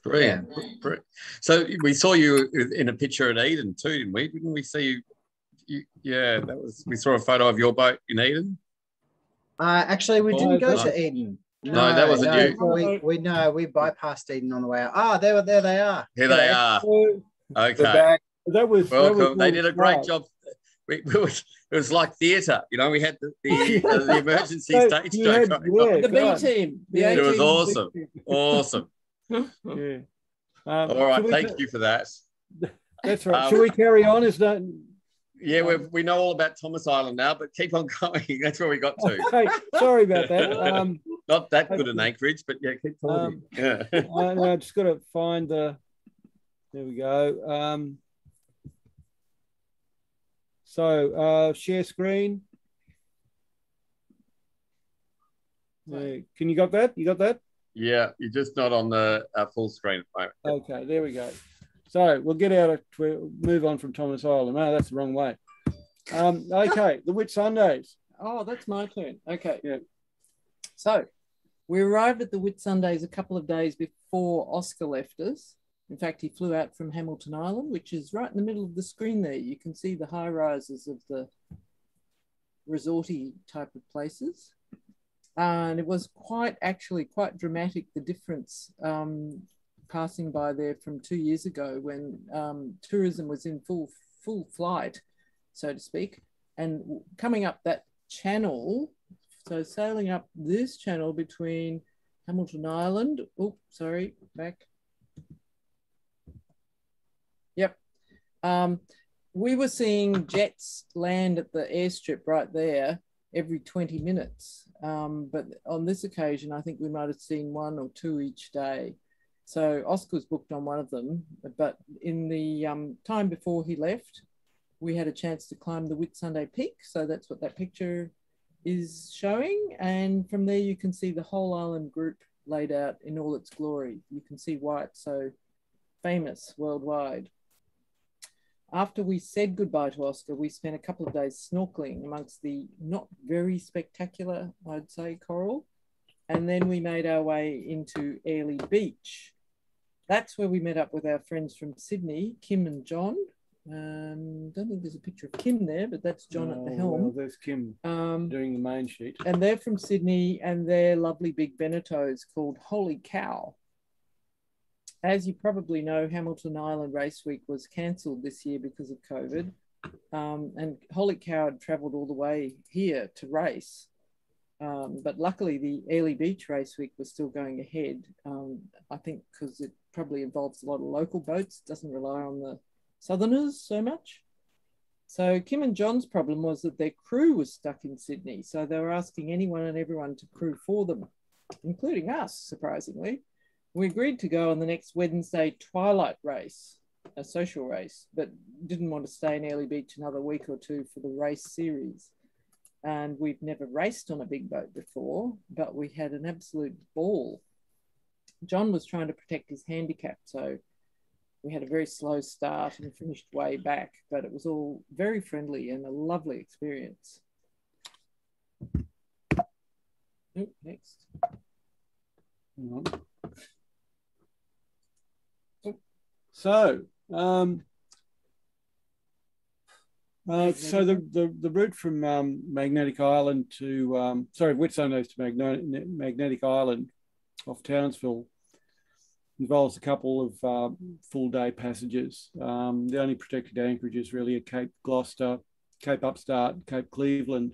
Brilliant. Yeah. So we saw you in a picture at Eden too, didn't we? Didn't we see you? We saw a photo of your boat in Eden. Actually, we didn't go to Eden. No, that wasn't you. We bypassed Eden on the way out. There they are. Here they are. Okay. That was welcome. They did a great job. It was like theatre, we had the emergency stage show going on. The B team. It was awesome. Yeah. All right, thank you for that. That's right. Shall we carry on? Yeah, we know all about Thomas Island now, but keep on going. That's where we got to. Okay, sorry about that. Not that good an anchorage, but yeah, keep talking. I just got to find the. There we go. Share screen. Can you got that? You got that? Yeah, you're just not on the full screen at the moment. Okay, there we go. So we'll move on from Thomas Island. No, that's the wrong way. Okay, the Whitsundays. Oh, that's my turn. Okay. Yeah. So We arrived at the Whitsundays a couple of days before Oscar left us. In fact, he flew out from Hamilton Island, which is right in the middle of the screen there. You can see the high rises of the resorty type of places. And it was quite dramatic, the difference passing by there from 2 years ago when tourism was in full flight, so to speak, and coming up that channel, so sailing up this channel between Hamilton Island, we were seeing jets land at the airstrip right there every 20 minutes. But on this occasion, I think we might have seen 1 or 2 each day. So Oscar was booked on one of them, but in the time before he left, we had a chance to climb the Whitsunday Peak. So that's what that picture is showing. And from there, you can see the whole island group laid out in all its glory. You can see why it's so famous worldwide. After we said goodbye to Oscar, we spent a couple of days snorkeling amongst the not very spectacular, I'd say, coral. And then we made our way into Airlie Beach. That's where we met up with our friends from Sydney, Kim and John. Don't think there's a picture of Kim there, but that's John at the helm. Well, there's Kim doing the main sheet. And they're from Sydney, and their lovely big Beneteaus called Holy Cow. As you probably know, Hamilton Island Race Week was cancelled this year because of COVID. And Holy Cow had travelled all the way here to race. But luckily, the Airlie Beach Race Week was still going ahead, I think because it probably involves a lot of local boats. It doesn't rely on the Southerners so much. So Kim and John's problem was that their crew was stuck in Sydney. So they were asking anyone and everyone to crew for them, including us, surprisingly. We agreed to go on the next Wednesday twilight race, a social race, but didn't want to stay in Airlie Beach another week or two for the race series. And we've never raced on a big boat before, but we had an absolute ball. John was trying to protect his handicap, so we had a very slow start and finished way back, but it was all very friendly and a lovely experience. Next. So, the route from Magnetic Island to Whitsundays to Magnetic Island off Townsville involves a couple of full day passages. The only protected anchorages really are Cape Gloucester, Cape Upstart, Cape Cleveland.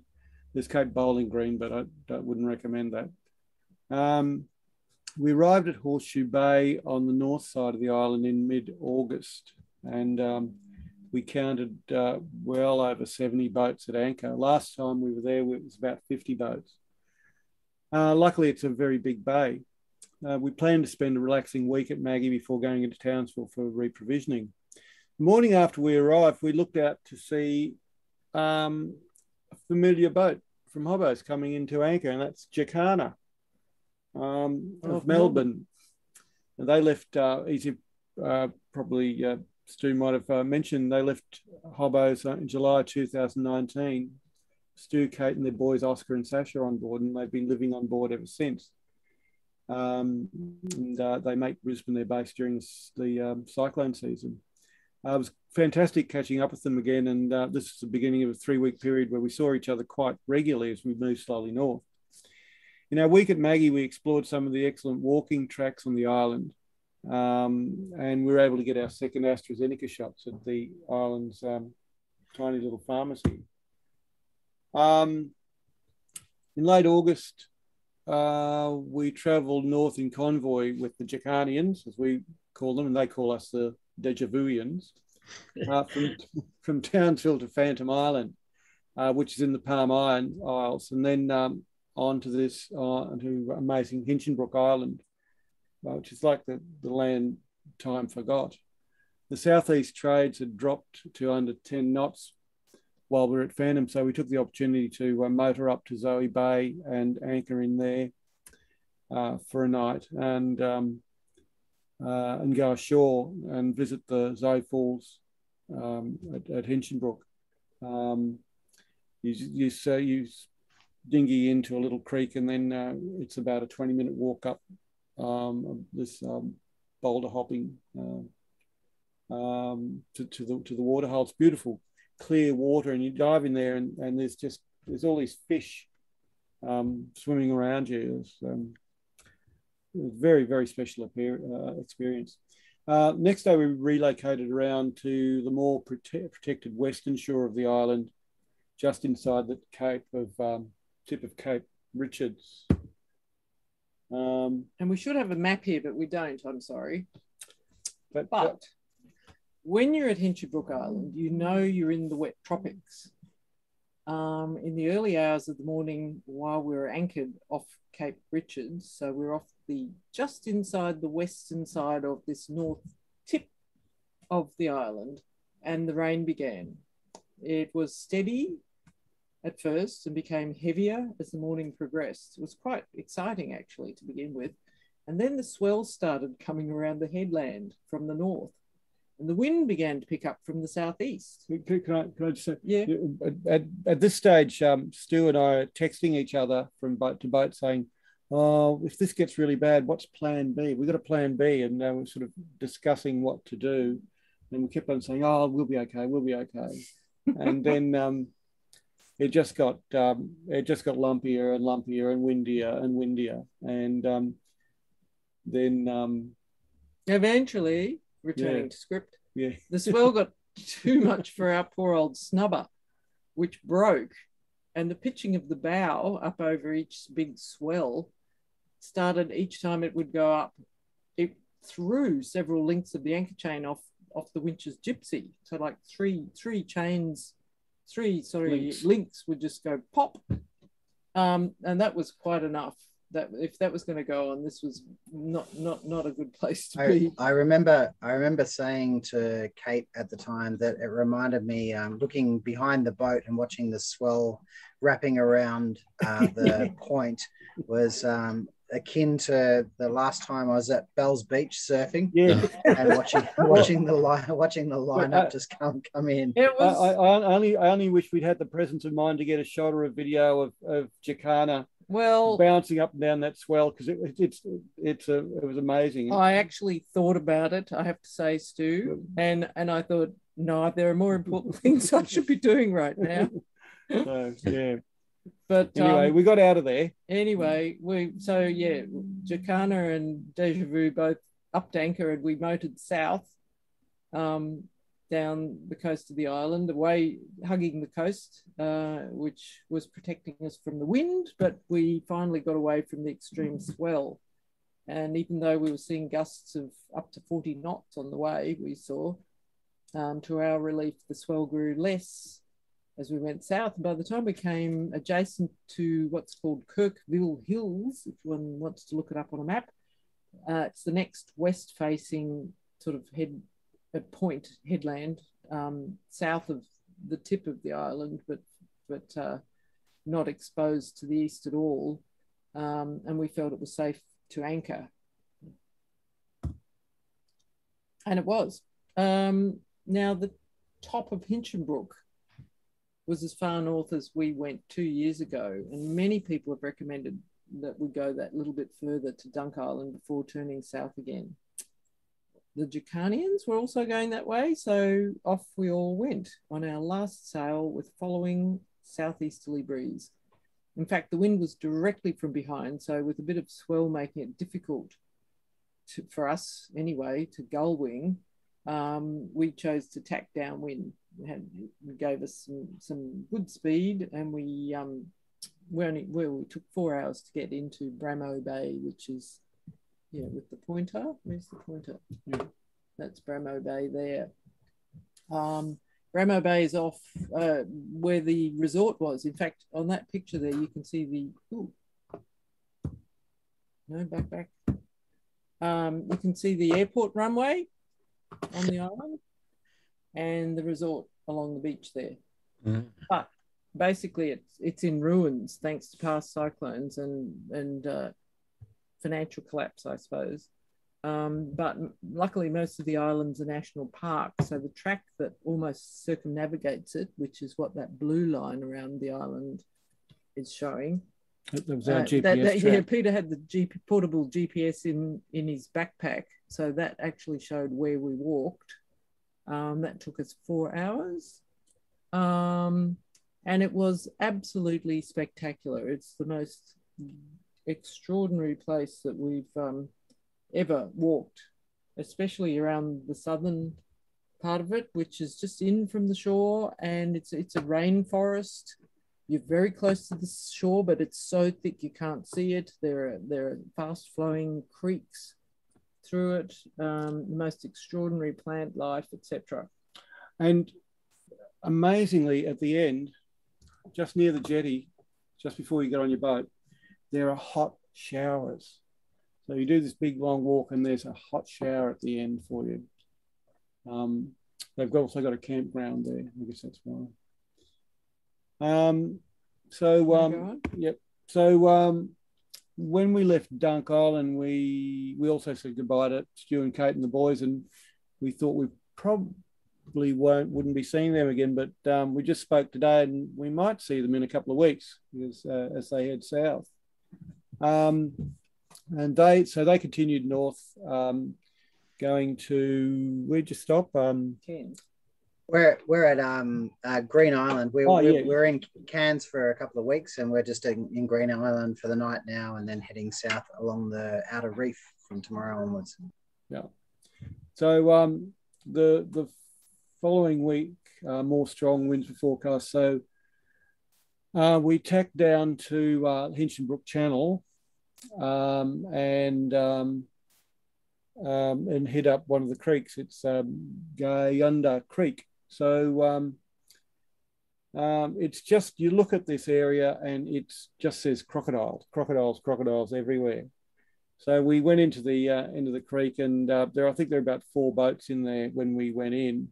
There's Cape Bowling Green, but I wouldn't recommend that. We arrived at Horseshoe Bay on the north side of the island in mid-August, and we counted well over 70 boats at anchor. Last time we were there, it was about 50 boats. Luckily, it's a very big bay. We planned to spend a relaxing week at Maggie before going into Townsville for reprovisioning. The morning after we arrived, we looked out to see a familiar boat from Hobos coming into anchor, and that's Jacana. Of Melbourne. And they left, probably Stu might have mentioned, they left Hobos in July 2019. Stu, Kate and their boys, Oscar and Sasha, on board, and they've been living on board ever since. They make Brisbane their base during the cyclone season. It was fantastic catching up with them again, and this is the beginning of a 3-week period where we saw each other quite regularly as we moved slowly north. In our week at Maggie, we explored some of the excellent walking tracks on the island, and we were able to get our second AstraZeneca shots at the island's tiny little pharmacy. In late August, we travelled north in convoy with the Jacanians, as we call them, and they call us the Deja Vuians, from Townsville to Phantom Island, which is in the Palm Isles, and then onto amazing Hinchinbrook Island, which is like the land time forgot. The southeast trades had dropped to under 10 knots while we were at Phantom, so we took the opportunity to motor up to Zoe Bay and anchor in there for a night and go ashore and visit the Zoe Falls at Hinchinbrook. You dinghy into a little creek, and then it's about a 20-minute walk up this boulder hopping to the waterhole. It's beautiful, clear water, and you dive in there, and there's all these fish swimming around you. It's a very, very special experience. Next day, we relocated around to the more protected western shore of the island, just inside the tip of Cape Richards. And we should have a map here, but we don't, I'm sorry. But when you're at Hinchinbrook Island, you know you're in the wet tropics. In the early hours of the morning, while we were anchored off Cape Richards, so we're off just inside the western side of this north tip of the island, and the rain began. It was steady at first and became heavier as the morning progressed. It was quite exciting, actually, to begin with. And then the swells started coming around the headland from the north, and the wind began to pick up from the southeast. Can I just say, yeah? At this stage, Stu and I are texting each other from boat to boat saying, "Oh, if this gets really bad, what's plan B? We've got a plan B," and we're sort of discussing what to do. And we kept on saying, "Oh, we'll be okay, we'll be okay." And then it just got lumpier and lumpier and windier, and then eventually, returning to script, yeah, the swell got too much for our poor old snubber, which broke, and the pitching of the bow up over each big swell started each time it would go up. It threw several links of the anchor chain off the winch's gypsy. So like three links would just go pop. And that was quite enough. That if that was going to go on, this was not a good place to be. I remember saying to Kate at the time that it reminded me looking behind the boat and watching the swell wrapping around the point was akin to the last time I was at Bell's Beach surfing, and watching the lineup just come in. It was. I only wish we'd had the presence of mind to get a shot or a video of Jacana bouncing up and down that swell, because it was amazing. I actually thought about it, I have to say, Stu, and I thought, no, there are more important things I should be doing right now. So yeah. But anyway, we got out of there. Anyway, Jacana and Deja Vu both upped anchor, and we motored south down the coast of the island, away hugging the coast, which was protecting us from the wind, but we finally got away from the extreme swell. And even though we were seeing gusts of up to 40 knots on the way, we saw, to our relief, the swell grew less as we went south. And by the time we came adjacent to what's called Kirkville Hills, if one wants to look it up on a map, it's the next west-facing sort of headland, south of the tip of the island, but not exposed to the east at all. And we felt it was safe to anchor. And it was. Now, the top of Hinchinbrook was as far north as we went 2 years ago, and many people have recommended that we go that little bit further to Dunk Island before turning south again. The Jacanians were also going that way, so off we all went on our last sail with following southeasterly breeze. In fact, the wind was directly from behind, so with a bit of swell making it difficult for us anyway to gull wing, we chose to tack downwind. It gave us some good speed, and we took 4 hours to get into Bramo Bay, which is with the pointer. Where's the pointer? Yeah. That's Bramo Bay there. Bramo Bay is off where the resort was. In fact, on that picture there, you can see back. You can see the airport runway on the island and the resort along the beach there. Mm. But basically, it's in ruins thanks to past cyclones and financial collapse, I suppose. But luckily, most of the islands are national parks, so the track that almost circumnavigates it, which is what that blue line around the island is showing. That was our GPS yeah, Peter had the portable GPS in his backpack, so that actually showed where we walked. That took us 4 hours. And it was absolutely spectacular. It's the most extraordinary place that we've ever walked, especially around the southern part of it, which is just in from the shore, and it's a rainforest. You're very close to the shore, but it's so thick you can't see it. There are fast-flowing creeks through it, the most extraordinary plant life, etc. And amazingly, at the end, just near the jetty, just before you get on your boat, there are hot showers. So you do this big long walk and there's a hot shower at the end for you. They've also got a campground there. I guess that's why. Yep. So when we left Dunk Island, we also said goodbye to Stu and Kate and the boys, and we thought we probably wouldn't be seeing them again, but we just spoke today and we might see them in a couple of weeks because, as they head south. And they continued north, going to, where'd you stop? Cairns. We're at Green Island. We're in Cairns for a couple of weeks, and we're just in Green Island for the night now, and then heading south along the outer reef from tomorrow onwards. Yeah. So the following week, more strong winds were forecast. So we tacked down to Hinchinbrook Channel and head up one of the creeks. It's Gayunda Creek. So it's just, you look at this area and it just says crocodiles everywhere. So we went into the creek, and I think there are about 4 boats in there when we went in,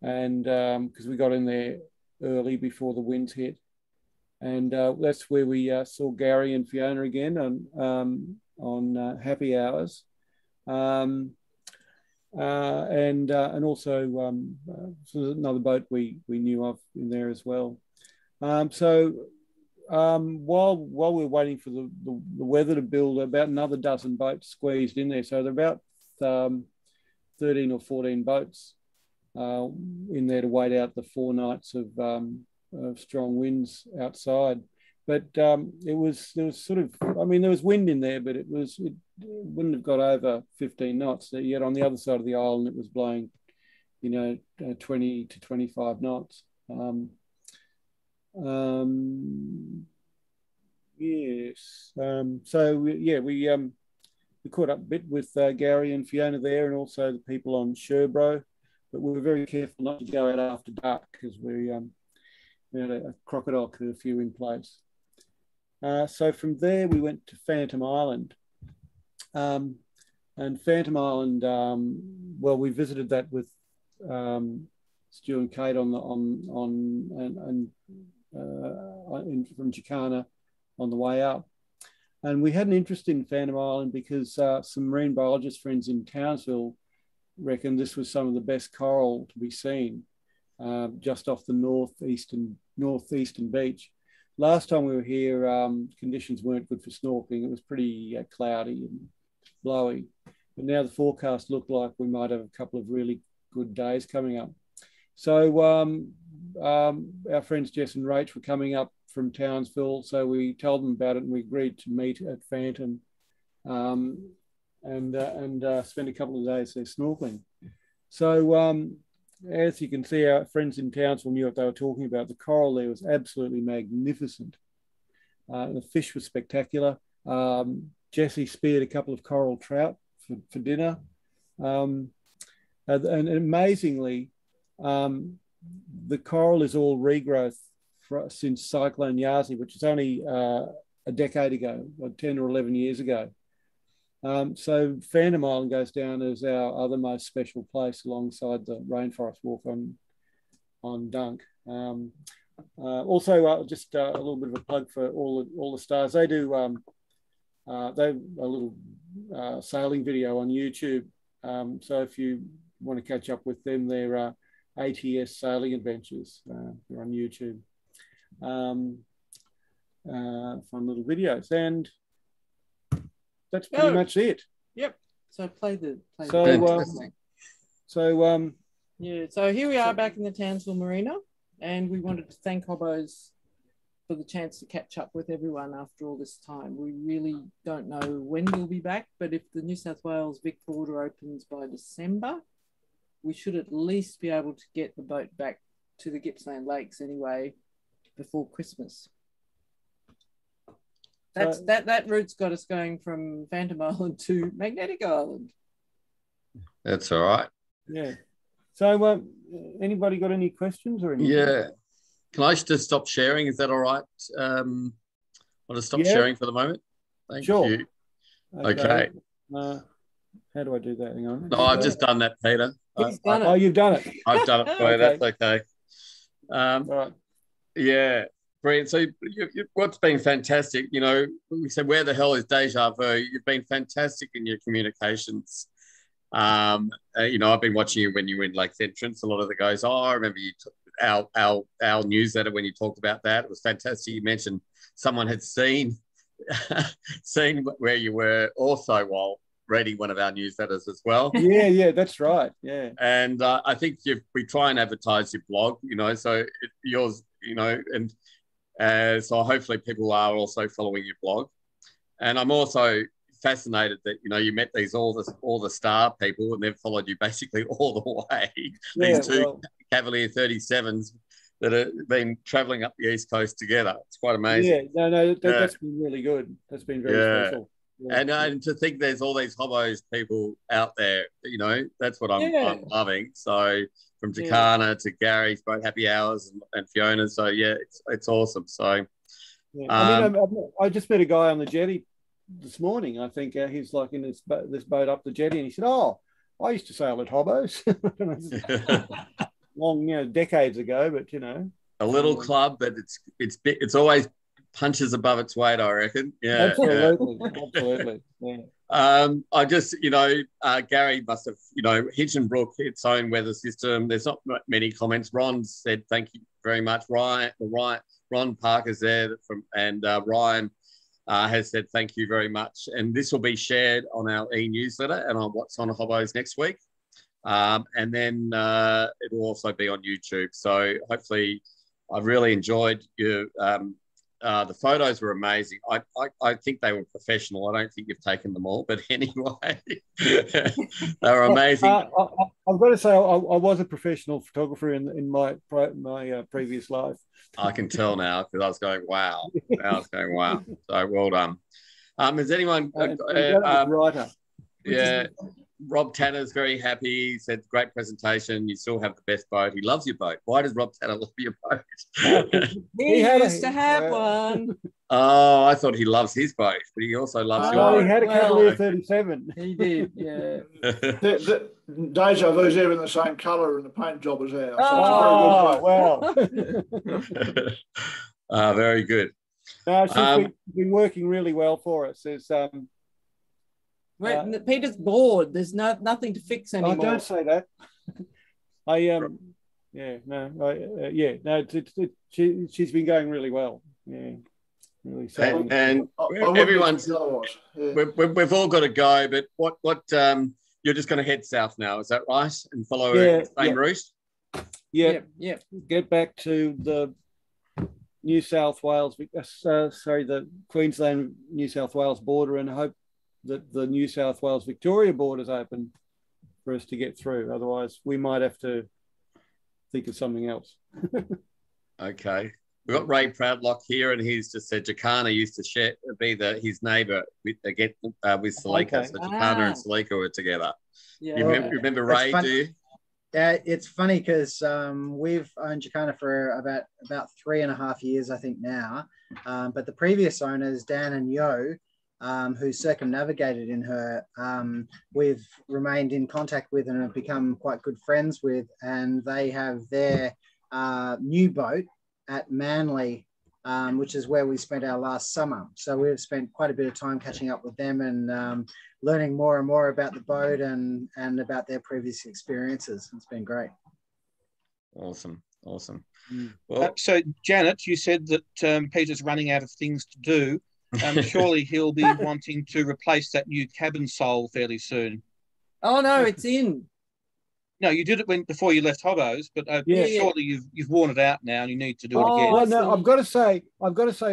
and because we got in there early before the winds hit, and that's where we saw Gary and Fiona again on happy hours. And also another boat we knew of in there as well. While we were waiting for the weather to build, about another dozen boats squeezed in there. So there are about 13 or 14 boats in there to wait out the 4 nights of strong winds outside. But there was sort of, I mean, there was wind in there, but it wouldn't have got over 15 knots. Yet on the other side of the island, it was blowing, 20 to 25 knots. Yes. We caught up a bit with Gary and Fiona there, and also the people on Sherbro. But we were very careful not to go out after dark because we had a crocodile curfew in place. So from there, we went to Phantom Island. And Phantom Island, we visited that with Stu and Kate from Jacana on the way up. And we had an interest in Phantom Island because some marine biologist friends in Townsville reckon this was some of the best coral to be seen just off the northeastern beach. Last time we were here, conditions weren't good for snorkeling. It was pretty cloudy and blowy. But now the forecast looked like we might have a couple of really good days coming up. So our friends Jess and Rach were coming up from Townsville, so we told them about it and we agreed to meet at Phantom and spend a couple of days there snorkeling. So as you can see, our friends in Townsville knew what they were talking about. The coral there was absolutely magnificent. The fish was spectacular. Jessie speared a couple of coral trout for dinner. And amazingly, the coral is all regrowth since Cyclone Yasi, which is only a decade ago, 10 or 11 years ago. So Phantom Island goes down as our other most special place alongside the Rainforest Walk on Dunk. Also, just a little bit of a plug for all the stars. They do a little sailing video on YouTube. So if you want to catch up with them, they're ATS Sailing Adventures. They're on YouTube. fun little videos. And that's pretty much it. Yep. So play the. Yeah. So here we are back in the Townsville Marina, and we wanted to thank Hobos for the chance to catch up with everyone after all this time. We really don't know when we'll be back, but if the New South Wales Vic border opens by December, we should at least be able to get the boat back to the Gippsland Lakes anyway before Christmas. That route's got us going from Phantom Island to Magnetic Island. That's all right. Yeah. So anybody got any questions or anything? Yeah. Can I just stop sharing? Is that all right? I'll just stop sharing for the moment. Thank you. Okay. How do I do that? Hang on. No, I've just done that, Peter. He's done it. You've done it. I've done it for you. That's okay. Right. Yeah. Brilliant. So what's been fantastic, you know, we said, where the hell is Deja Vu? You've been fantastic in your communications. You know, I've been watching you when you were in Lakes Entrance. A lot of the guys, I remember you our newsletter when you talked about that. It was fantastic. You mentioned someone had seen where you were also while reading one of our newsletters as well. Yeah, that's right. Yeah. And I think we try and advertise your blog, you know, so yours, you know, and so hopefully people are also following your blog. And I'm also fascinated that, you know, you met all the star people and they've followed you basically all the way. These two Cavalier 37s that have been traveling up the East Coast together. It's quite amazing. Yeah, that's been really good. That's been very special. Yeah. And to think there's all these Hobos people out there, you know, that's what I'm loving. So from Jacana to Gary's both happy hours and Fiona. So yeah, it's awesome. So I just met a guy on the jetty this morning. I think he's like in this boat up the jetty, and he said, "Oh, I used to sail at Hobos." Long, you know, decades ago, but you know, a little club, but it's always punches above its weight, I reckon. Yeah, absolutely. Yeah. I just, you know, Gary must have, you know, Hinchinbrook, its own weather system. There's not many comments. Ron said thank you very much. Ron Parker's there and Ryan has said thank you very much. And this will be shared on our e-newsletter and on What's on Hobos next week. And then it will also be on YouTube. So hopefully I've really enjoyed your the photos were amazing. I think they were professional. I don't think you've taken them all, but anyway, they were amazing. I've got to say, I was a professional photographer in my previous life. I can tell now because I was going, wow. I was going, wow. So well done. Has anyone? Writer. Yeah. Rob Tanner's very happy. He said, great presentation. You still have the best boat. He loves your boat. Why does Rob Tanner love your boat? He used to have one. Oh, I thought he loves his boat, but he also loves your boat. He had a Cavalier 37. He did, yeah. Deja Vu's even the same colour in the paint job as ours. So wow. Very good. No, she's been working really well for us. There's Peter's bored. There's nothing to fix anymore. Oh, don't say that. She's been going really well. Yeah, really. And everyone's. We've all got to go, but what you're just going to head south now, is that right? And follow the same route. Yeah. Get back to the New South Wales, the Queensland New South Wales border, and hope that the New South Wales Victoria border is open for us to get through. Otherwise, we might have to think of something else. Okay. We've got Ray Proudlock here, and he's just said Jacana used to be his neighbour with Salika. Okay. So Jacana and Salika were together. Yeah. You remember Ray, do you? It's funny because we've owned Jacana for about 3.5 years, I think now. But the previous owners, Dan and Yo, who circumnavigated in her, we've remained in contact with and have become quite good friends with, and they have their new boat at Manly, which is where we spent our last summer. So we've spent quite a bit of time catching up with them and learning more and more about the boat and about their previous experiences. It's been great. Awesome. Awesome. Well, so Janet, you said that Peter's running out of things to do. Surely he'll be wanting to replace that new cabin sole fairly soon. Oh no, it's in. No, you did it before you left Hobos, but surely you've worn it out now and you need to do it again. Well, no, I've got to say,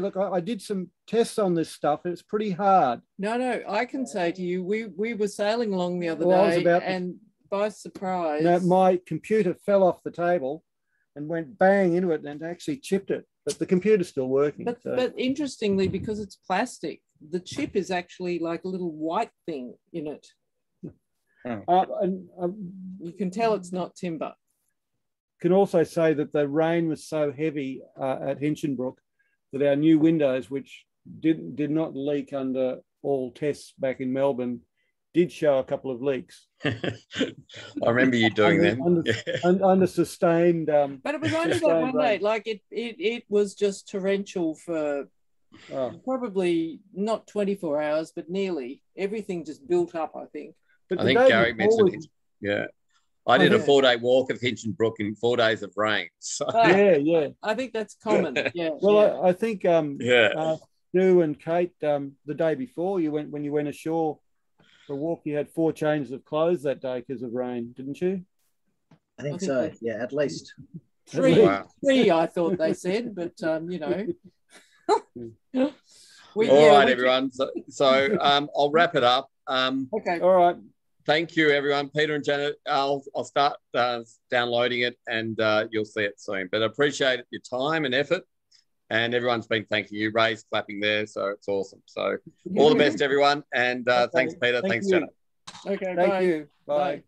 look, I did some tests on this stuff. It's pretty hard. No, I can say to you, we were sailing along the other day, and by surprise, my computer fell off the table and went bang into it and actually chipped it. But the computer's still working. But interestingly, because it's plastic, the chip is actually like a little white thing in it. You can tell it's not timber. Can also say that the rain was so heavy at Hinchinbrook that our new windows, which did not leak under all tests back in Melbourne, did show a couple of leaks. I remember you doing them. Under sustained. But it was only that one day. Like it was just torrential for probably not 24 hours, but nearly. Everything just built up, I think. But I think Gary mentioned I did a 4-day walk of Hinchinbrook in 4 days of rain. So. I think that's common. Yeah. Well, I think Stu and Kate, the day before when you went ashore for a walk, you had 4 changes of clothes that day because of rain, didn't you? I think so. Yeah, at least 3. Wow. 3, I thought they said, but All right, everyone. So I'll wrap it up. Okay. All right. Thank you, everyone. Peter and Janet, I'll start downloading it and you'll see it soon. But I appreciate your time and effort. And everyone's been thanking you. Ray's clapping there, so it's awesome. So all the best, everyone. And thanks, Peter. Thanks, Janet. Okay, Thank you. Bye.